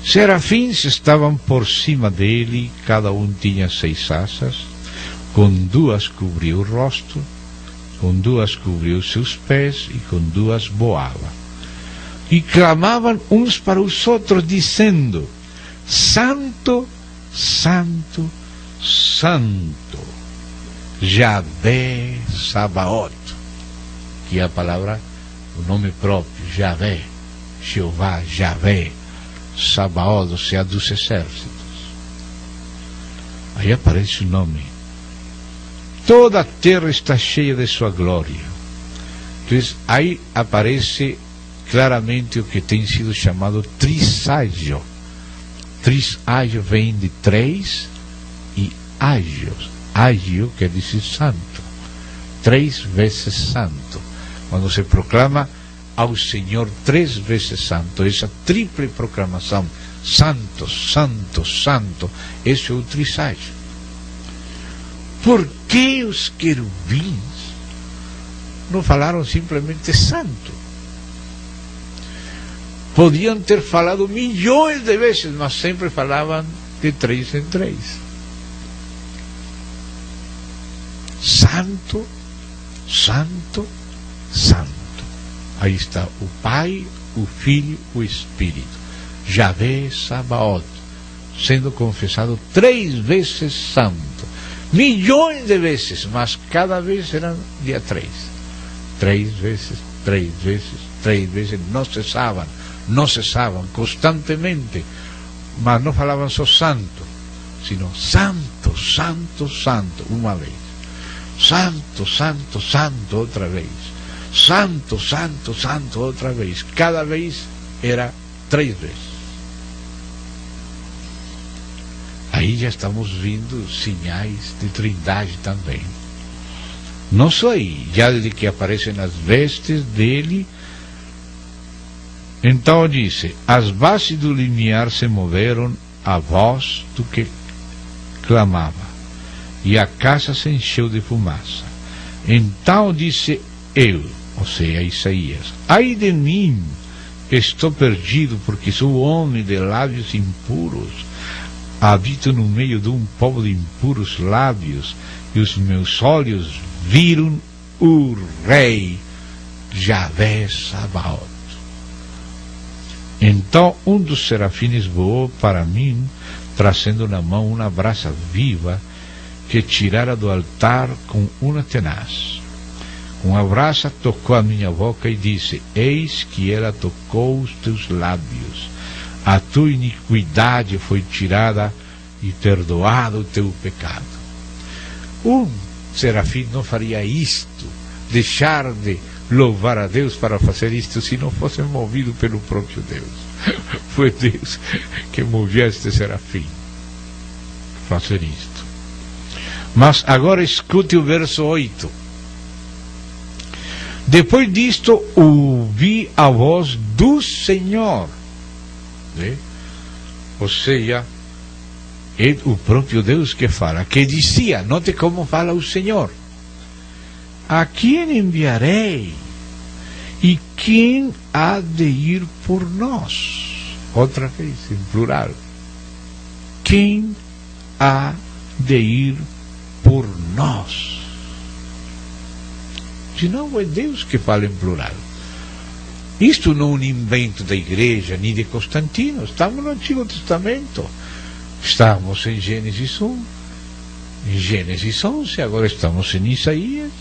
Speaker 1: Serafins estavam por cima dele, cada um tinha 6 asas, com 2 cobriu o rosto, com 2 cobriu seus pés e com 2 voava. E clamavam uns para os outros, dizendo: Santo, Santo, Santo, Yahvé Sabaoth, que é a palavra, o nome próprio, Yahvé, Jeová, Yahvé, Sabaoth, ou seja, dos exércitos. Aí aparece o nome. Toda a terra está cheia de sua glória. Então, aí aparece claramente o que tem sido chamado triságio. Triságio vem de 3 e ágios. Ágio quer dizer santo. 3 vezes santo. Quando se proclama ao Senhor 3 vezes santo, essa triple proclamação, santo, santo, santo. Esse é o trisagem. Por que os querubins não falaram simplesmente santo? Podiam ter falado milhões de vezes, mas sempre falavam de 3 em 3. Santo, santo, santo. Aí está o Pai, o Filho, o Espírito. Yahvé Sabaoth, sendo confessado 3 vezes santo. Milhões de vezes, mas cada vez eram dia 3. 3 vezes, 3 vezes, 3 vezes, não cessavam constantemente, mas não falavam só santo, sino santo, santo, santo, uma vez. Santo, santo, santo, outra vez. Santo, santo, santo, outra vez. Cada vez era 3 vezes. Aí já estamos vendo sinais de trindade também. Não só aí, já de que aparecem as vestes dele. Então disse: as bases do limiar se moveram à voz do que clamava, e a casa se encheu de fumaça. Então disse eu, ou seja, Isaías: ai de mim, estou perdido, porque sou homem de lábios impuros. Habito no meio de um povo de impuros lábios, e os meus olhos viram o Rei, Yahvé Sabaoth. Então um dos serafins voou para mim, trazendo na mão uma brasa viva que tirara do altar com uma tenaz. Com a brasa tocou a minha boca e disse: eis que ela tocou os teus lábios. A tua iniquidade foi tirada e perdoado o teu pecado. Um serafim não faria isto, deixar de louvar a Deus para fazer isto, se não fosse movido pelo próprio Deus. Foi Deus que movia este serafim a fazer isto. Mas agora escute o verso 8. Depois disto ouvi a voz do Senhor. Ou seja, é o próprio Deus que fala, que dizia, note como fala o Senhor: a quem enviarei? E quem há de ir por nós? Outra vez, em plural. Quem há de ir por nós? Senão é Deus que fala em plural. Isto não é um invento da igreja, nem de Constantino. Estamos no Antigo Testamento. Estamos em Gênesis 1, em Gênesis 11, agora estamos em Isaías,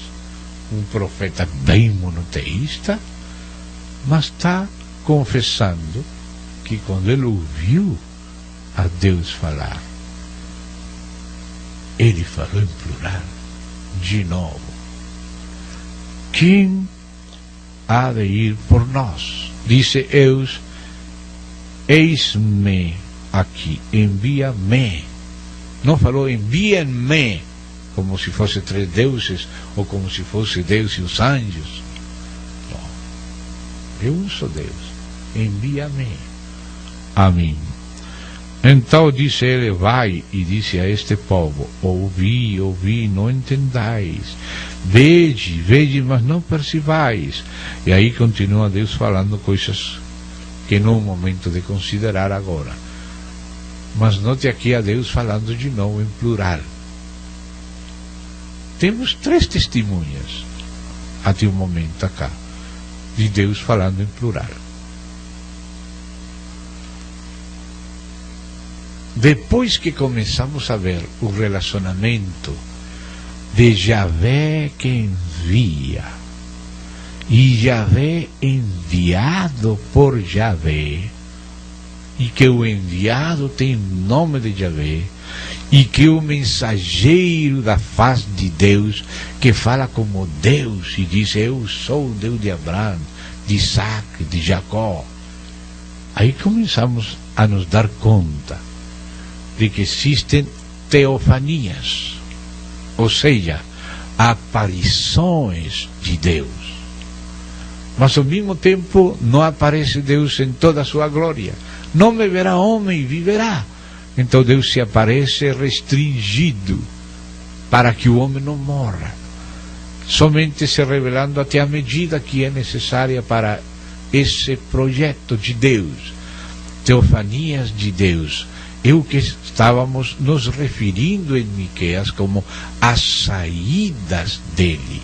Speaker 1: um profeta bem monoteísta, mas está confessando que quando ele ouviu a Deus falar, ele falou em plural, de novo. Quem há de ir por nós? Disse Deus: eis-me aqui, envia-me. Não falou enviem-me, como se fosse 3 deuses, ou como se fosse Deus e os anjos. Não. Eu sou Deus, envia-me a mim. Então disse ele: vai e disse a este povo: ouvi, ouvi, não entendais. Vede, vede, mas não percebais. E aí continua Deus falando coisas que não é o momento de considerar agora. Mas note aqui a Deus falando de novo em plural. Temos 3 testemunhas até o momento acá, de Deus falando em plural. Depois que começamos a ver o relacionamento de Yahvé que envia e Yahvé enviado por Yahvé, e que o enviado tem nome de Yahvé, e que o mensageiro da face de Deus, que fala como Deus e diz: eu sou o Deus de Abraão, de Isaac, de Jacó. Aí começamos a nos dar conta de que existem teofanias, ou seja, aparições de Deus, mas ao mesmo tempo não aparece Deus em toda a sua glória. não me verá homem e viverá. Então Deus se aparece restringido para que o homem não morra, somente se revelando até a medida que é necessária para esse projeto de Deus, teofanias de Deus. É o que estávamos nos referindo em Miqueias como as saídas dele,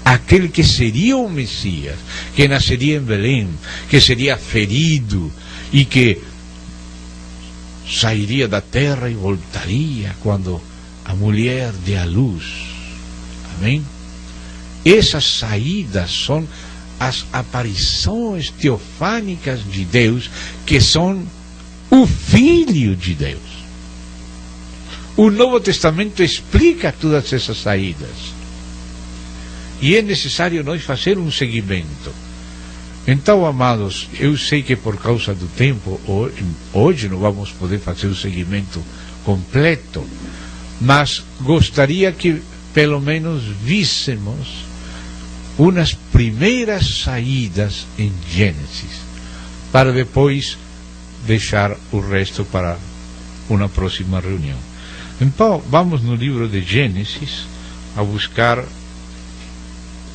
Speaker 1: aquele que seria o Messias, que nasceria em Belém, que seria ferido e que sairia da terra e voltaria quando a mulher dê à luz. Amém? Essas saídas são as aparições teofânicas de Deus, que são o Filho de Deus. O Novo Testamento explica todas essas saídas. E é necessário nós fazer um seguimento. Então, amados, eu sei que por causa do tempo, hoje não vamos poder fazer o seguimento completo, mas gostaria que pelo menos víssemos umas primeiras saídas em Gênesis, para depois deixar o resto para uma próxima reunião. Então, vamos no livro de Gênesis a buscar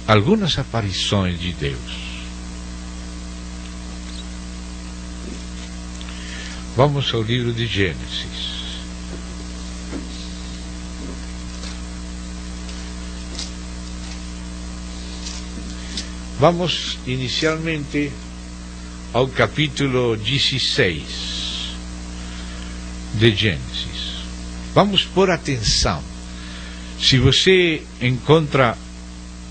Speaker 1: algumas aparições de Deus. Vamos ao livro de Gênesis. Vamos inicialmente ao capítulo 16 de Gênesis. Vamos por atenção. Se você encontra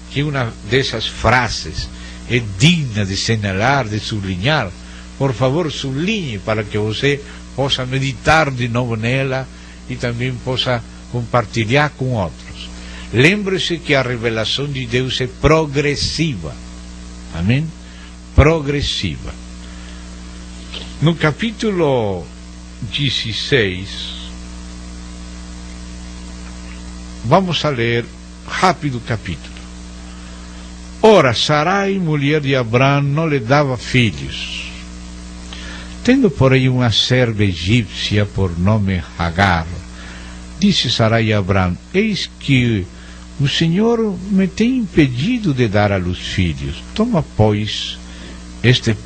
Speaker 1: que uma dessas frases é digna de señalar, de sublinhar, por favor, sublinhe para que você possa meditar de novo nela e também possa compartilhar com outros. Lembre-se que a revelação de Deus é progressiva. Amém? Progressiva. No capítulo 16, vamos a ler rápido o capítulo. Ora, Sarai, mulher de Abrão, não lhe dava filhos. Tendo, porém, uma serva egípcia por nome Agar, disse Sarai a Abrão: eis que o Senhor me tem impedido de dar à luz filhos. Toma, pois,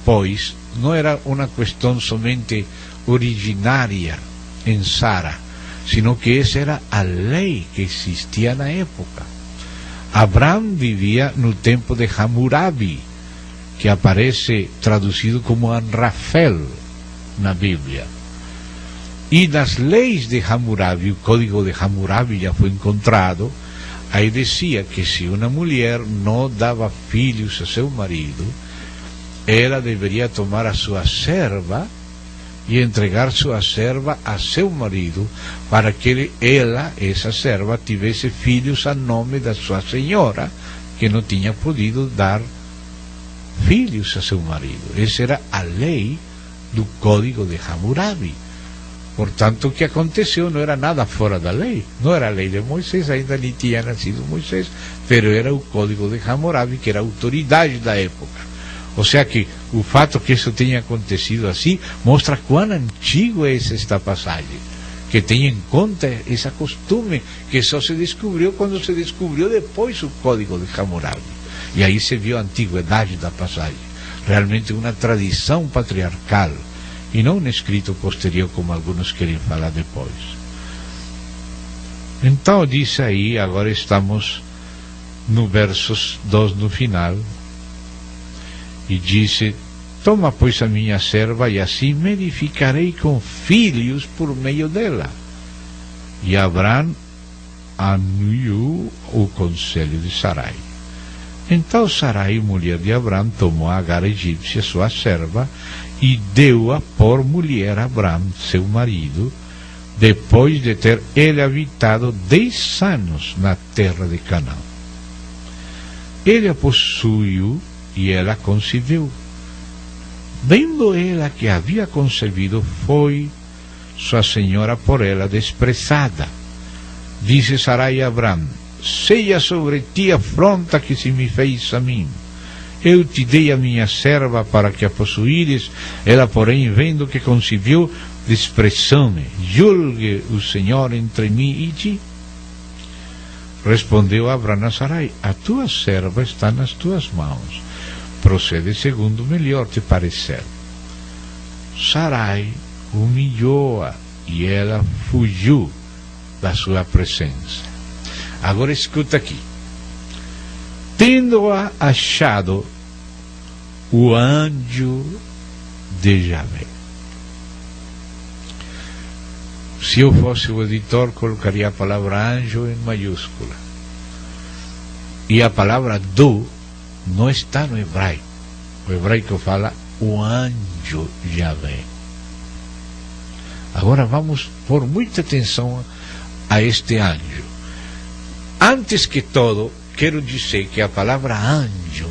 Speaker 1: pois, não era uma questão somente originária em Sara, sino que essa era a lei que existia na época. Abrão vivia no tempo de Hammurabi, que aparece traduzido como Anrafel na Bíblia. E nas leis de Hammurabi, o código de Hammurabi já foi encontrado. Aí dizia que se uma mulher não dava filhos a seu marido, ela deveria tomar a sua serva e entregar sua serva a seu marido, para que essa serva, tivesse filhos a nome da sua senhora, que não tinha podido dar filhos a seu marido. Essa era a lei do código de Hammurabi. Portanto, o que aconteceu não era nada fora da lei. Não era a lei de Moisés, ainda nem tinha nascido Moisés, mas era o código de Hammurabi, que era a autoridade da época. Ou seja que o fato que isso tenha acontecido assim mostra quão antigo é esta passagem, que tem em conta esse costume que só se descobriu quando se descobriu depois o código de Hammurabi. E aí se viu a antiguidade da passagem. Realmente uma tradição patriarcal, e não um escrito posterior como alguns querem falar depois. Então diz aí, agora estamos no versos 2 no final, e disse: toma, pois, a minha serva, e assim me edificarei com filhos por meio dela. E Abrão anuiu o conselho de Sarai. Então Sarai, mulher de Abrão, tomou a Agar egípcia, sua serva, e deu-a por mulher a Abrão, seu marido, depois de ter ele habitado 10 anos na terra de Canaã. Ele a possuiu e ela concebeu. Vendo ela que havia concebido, foi sua senhora por ela desprezada. Disse Sarai a Abrão: seja sobre ti a afronta que se me fez a mim. eu te dei a minha serva para que a possuíres. Ela, porém, vendo que concebeu, desprezou-me. Julgue o Senhor entre mim e ti. Respondeu Abrão a Sarai: a tua serva está nas tuas mãos. Procede segundo melhor te parecer. Sarai humilhou-a e ela fugiu da sua presença. Agora escuta aqui. Tendo-a achado o anjo de Javé. Se eu fosse o editor, colocaria a palavra anjo em maiúscula. E a palavra do não está no hebraico. O hebraico fala o anjo Javé. Agora vamos pôr muita atenção a este anjo. Antes que todo, quero dizer que a palavra anjo,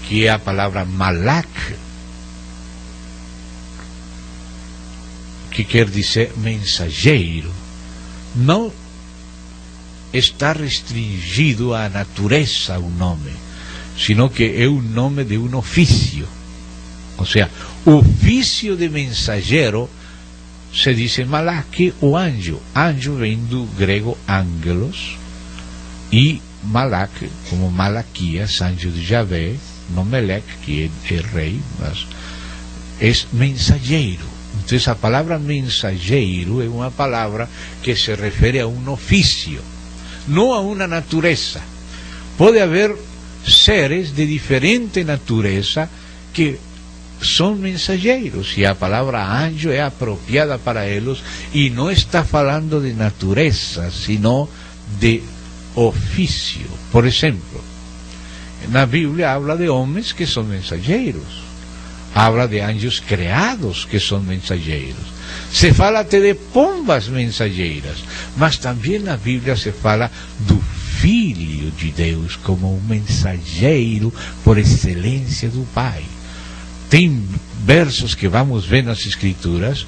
Speaker 1: que é a palavra malak, que quer dizer mensageiro, não está restringido à natureza o nome, sino que é o nome de um ofício. Ou seja, o ofício de mensageiro se diz malak, o anjo. Anjo vem do grego angelos, e malak, como Malaquias, anjo de Javé, não Melec, que é rei, mas é mensageiro. Então a palavra mensageiro é uma palavra que se refere a um ofício, não a uma natureza. Pode haver seres de diferente natureza que são mensageiros, e a palavra anjo é apropriada para eles, e não está falando de natureza, sino de ofício. Por exemplo, na Bíblia habla de homens que são mensageiros, habla de anjos criados que são mensageiros, se fala até de pombas mensageiras, mas também na Bíblia se fala do Filho de Deus como um mensageiro por excelência do Pai. Tem versos que vamos ver nas Escrituras,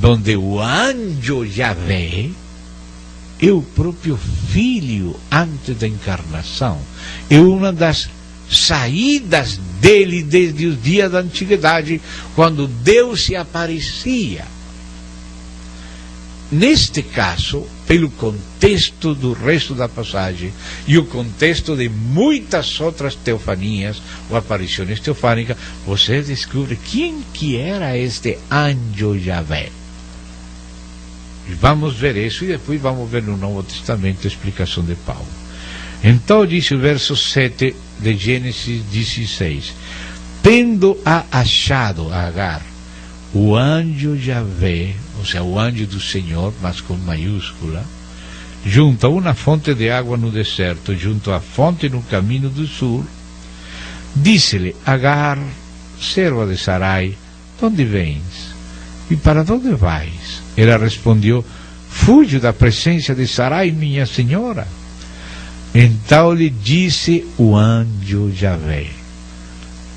Speaker 1: onde o anjo Javé é o próprio Filho antes da encarnação. É uma das saídas dele desde os dias da antiguidade, quando Deus se aparecia. Neste caso, pelo contexto do resto da passagem e o contexto de muitas outras teofanias ou aparições teofânicas, você descobre quem que era este anjo Javé. Vamos ver isso e depois vamos ver no Novo Testamento a explicação de Paulo. Então diz o verso 7 de Gênesis 16: tendo achado Agar o anjo Javé, ou seja, o anjo do Senhor, mas com maiúscula, junto a uma fonte de água no deserto, junto à fonte no caminho do sul, disse-lhe Agar, serva de Sarai: de onde vens e para onde vais? Ela respondeu: fujo da presença de Sarai, minha senhora. Então lhe disse o anjo Javé: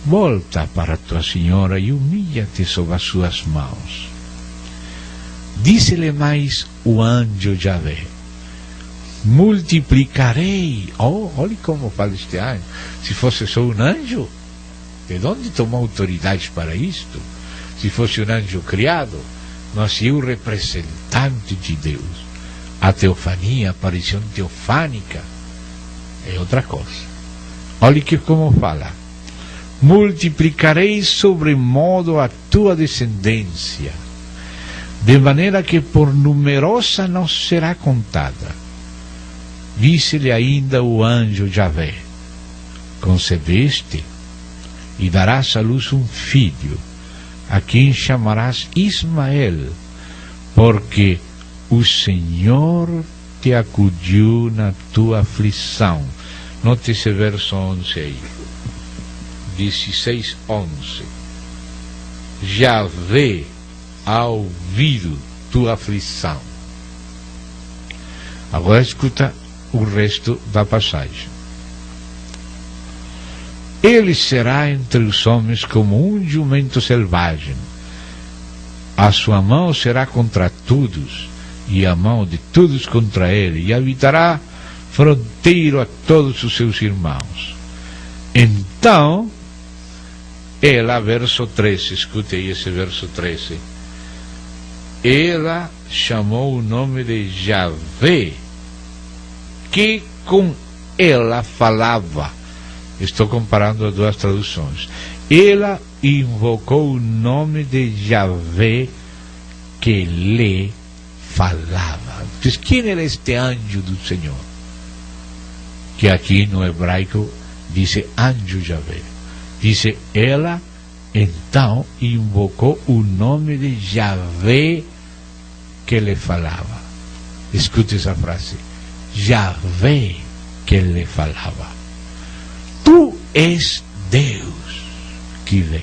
Speaker 1: volta para tua senhora e humilha-te sob as suas mãos. Disse-lhe mais o anjo Javé: multiplicarei. Olhe como fala este anjo. Se fosse só um anjo, de onde tomou autoridade para isto? Se fosse um anjo criado, mas é o representante de Deus. A teofania, a aparição teofânica, é outra coisa. Olhe que como fala: multiplicarei sobremodo a tua descendência, de maneira que por numerosa não será contada. Disse-lhe ainda o anjo Javé: concebeste e darás à luz um filho, a quem chamarás Ismael, porque o Senhor te acudiu na tua aflição. Note esse verso 11 aí. 16, 11. Javé ha ouvido tua aflição. Agora escuta o resto da passagem. Ele será entre os homens como um jumento selvagem. A sua mão será contra todos, e a mão de todos contra ele, e habitará fronteiro a todos os seus irmãos. Então, ela, verso 13, escute aí esse verso 13. Ela chamou o nome de Javé, que com ela falava. Estou comparando as duas traduções. Ela invocou o nome de Javé, que lhe falava. Pues, quem era este anjo do Senhor? Que aqui no hebraico diz anjo Javé. Diz, ela então invocou o nome de Javé, que lhe falava. Escute essa frase. Javé, que lhe falava. Tu és Deus que vê.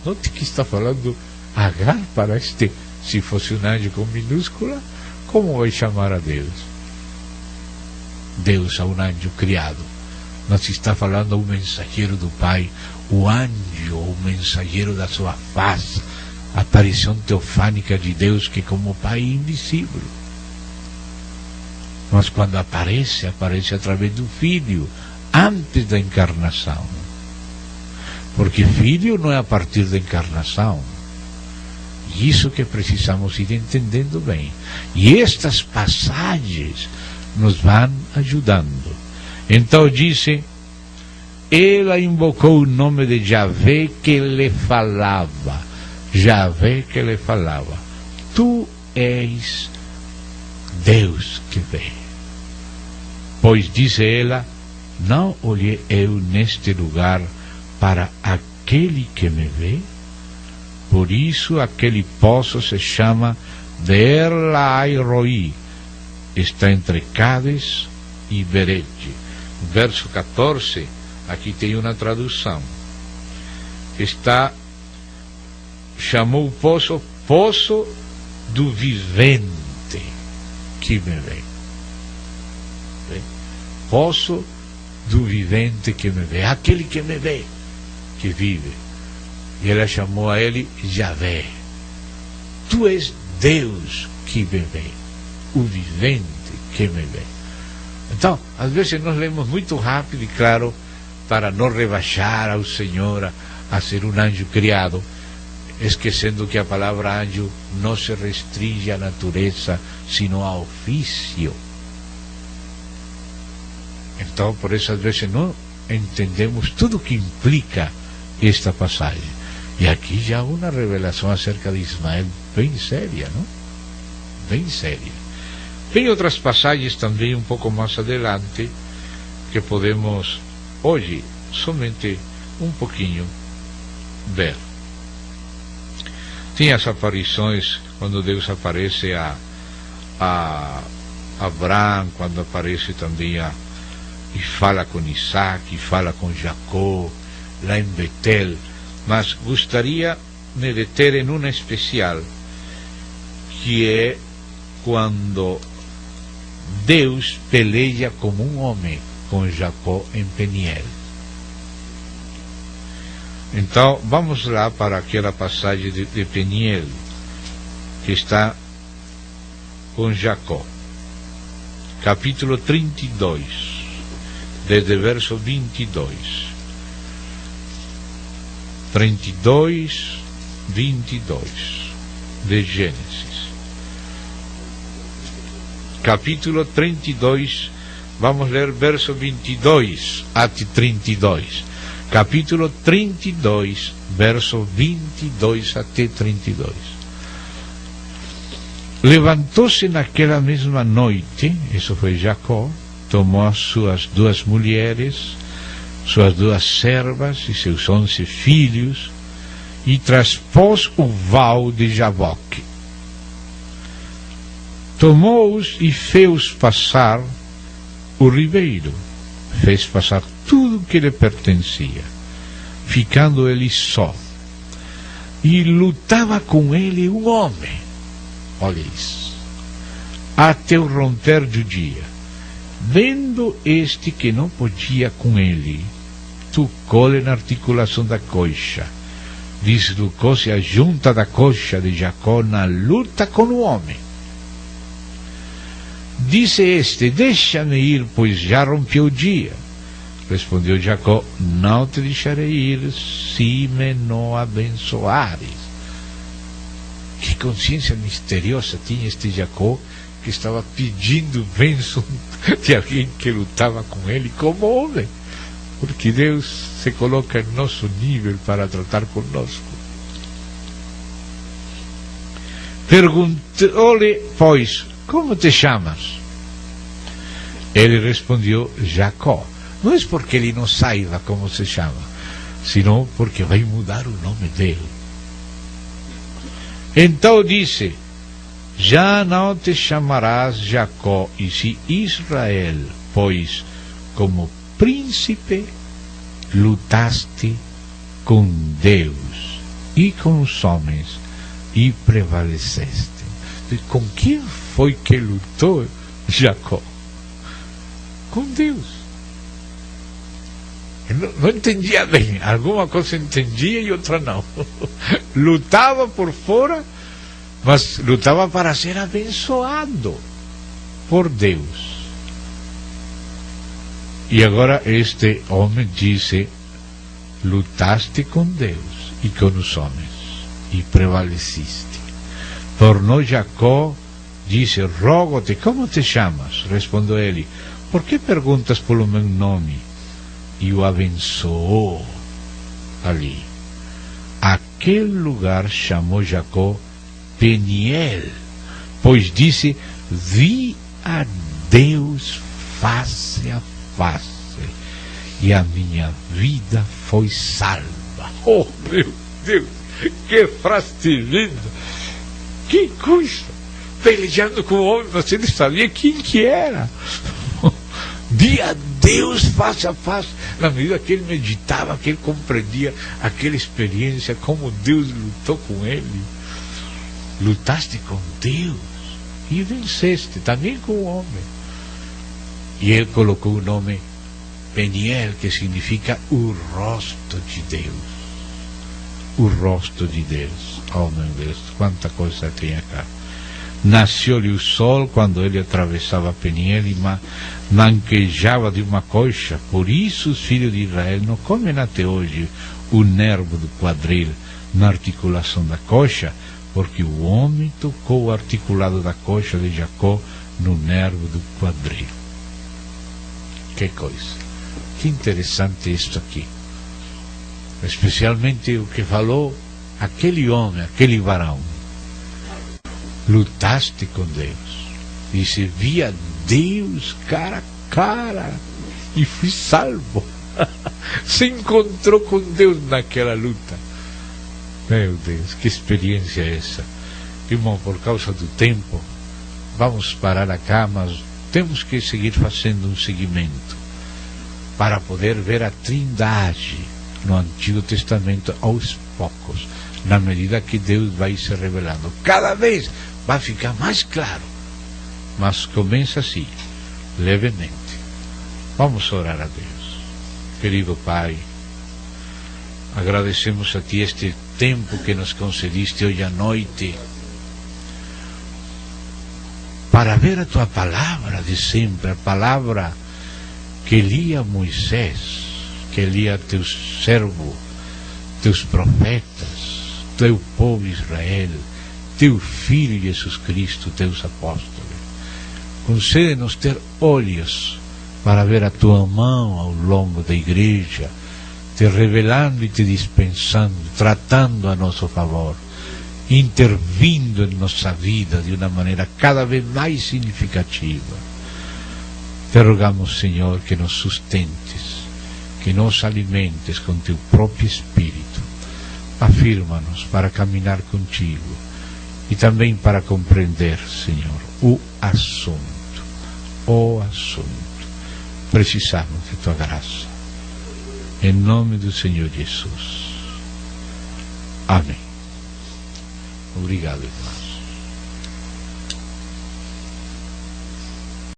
Speaker 1: Note que está falando Agar para este, se fosse um anjo com minúscula, como vai chamar a Deus? Deus a um anjo criado. Não se está falando o mensageiro do Pai, o anjo, o mensageiro da sua face, a aparição teofânica de Deus, que como Pai é invisível. Mas quando aparece, aparece através do Filho, antes da encarnação. Porque Filho não é a partir da encarnação. Isso que precisamos ir entendendo bem. E estas passagens nos vão ajudando. Então disse, ela invocou o nome de Javé, que lhe falava. Javé, que lhe falava. Tu és Deus que vê. Pois disse ela, não olhei eu neste lugar para aquele que me vê? Por isso aquele poço se chama Beer Lahai Roi, está entre Cádiz e Bered. Verso 14, aqui tem uma tradução. Chamou o poço, poço do vivente que me vê. Poço do vivente que me vê, aquele que me vê, que vive. E ela chamou a ele Javé. Tu és Deus que me vê, o vivente que me vê. Então, às vezes nós lemos muito rápido e claro, para não rebaixar ao Senhor a ser um anjo criado, esquecendo que a palavra anjo não se restringe à natureza, sino ao ofício. Então, por isso, às vezes não entendemos tudo o que implica esta passagem. E aqui já há uma revelação acerca de Ismael bem séria, não? Bem séria. Tem outras passagens também um pouco mais adelante que podemos hoje somente um pouquinho ver. Tem as aparições quando Deus aparece a Abraão, quando aparece também e fala com Isaac, e fala com Jacó, lá em Betel. Mas gostaria de me deter em uma especial, que é quando Deus peleja como um homem com Jacó em Peniel. Então vamos lá para aquela passagem de Peniel, que está com Jacó, capítulo 32, desde verso 22. 32, 22 de Gênesis. Capítulo 32, vamos ler verso 22 até 32. Capítulo 32, verso 22 até 32. Levantou-se naquela mesma noite, isso foi Jacó, tomou as suas duas mulheres, suas duas servas e seus 11 filhos, e transpôs o val de Jaboque. Tomou-os e fez passar o ribeiro, fez passar tudo o que lhe pertencia, ficando ele só. E lutava com ele um homem, olha isso, até o romper do dia. Vendo este que não podia com ele, tocou-lhe na articulação da coxa, dislocou-se a junta da coxa de Jacó na luta com o homem. Disse este, deixa-me ir, pois já rompeu o dia. respondeu Jacó: não te deixarei ir se me não abençoares. Que consciência misteriosa tinha este Jacó, que estava pedindo bênção de alguém que lutava com ele como homem, porque Deus se coloca em nosso nível para tratar conosco. Perguntou-lhe, pois, como te chamas? Ele respondeu: Jacó. Não é porque ele não saiba como se chama, senão porque vai mudar o nome dele. Então disse: já não te chamarás Jacó, e sim Israel, pois como príncipe lutaste com Deus e com os homens e prevaleceste. Com quem foi que lutou Jacó? Com Deus. Não entendia bem, alguma coisa entendia e outra não. Lutava por fora, mas lutava para ser abençoado por Deus. E agora este homem disse: lutaste com Deus e com os homens e prevaleciste. Tornou Jacó, disse: rogo-te, como te chamas? Respondeu ele: por que perguntas pelo meu nome? E o abençoou ali. Aquele lugar chamou Jacó Peniel, pois disse: vi a Deus face a face, e a minha vida foi salva. Oh, meu Deus, que frase linda! Que coisa! Pelejando com o homem, você não sabia quem que era. Vi a Deus face a face, na medida que ele meditava, que ele compreendia aquela experiência, como Deus lutou com ele. Lutaste com Deus e venceste, também com o homem. E ele colocou o nome Peniel, que significa o rosto de Deus. O rosto de Deus. Oh meu Deus, quanta coisa tem acá. Nasceu-lhe o sol quando ele atravessava Peniel e manquejava de uma coxa. Por isso os filhos de Israel não comem até hoje o nervo do quadril na articulação da coxa, porque o homem tocou o articulado da coxa de Jacó no nervo do quadril. Que coisa! Que interessante isto aqui. Especialmente o que falou aquele homem, aquele varão. Lutaste com Deus. Disse: vi a Deus cara a cara e fui salvo. Se encontrou com Deus naquela luta. Meu Deus, que experiência é essa? Irmão, por causa do tempo, vamos parar acá, mas temos que seguir fazendo um seguimento para poder ver a Trindade no Antigo Testamento aos poucos, na medida que Deus vai se revelando. Cada vez vai ficar mais claro, mas começa assim, levemente. Vamos orar a Deus. Querido Pai, agradecemos a Ti este tempo que nos concediste hoje à noite para ver a Tua palavra de sempre, a palavra que lia Moisés, que lia Teus servos, Teus profetas, Teu povo Israel, Teu Filho Jesus Cristo, Teus apóstolos. Concede-nos ter olhos para ver a Tua mão ao longo da igreja, Te revelando e Te dispensando, tratando a nosso favor, intervindo em nossa vida de uma maneira cada vez mais significativa. Te rogamos, Senhor, que nos sustentes, que nos alimentes com Teu próprio Espírito. Afirma-nos para caminhar contigo e também para compreender, Senhor, o assunto. Precisamos de Tua graça. Em nome do Senhor Jesus. Amém. Obrigado, irmãos.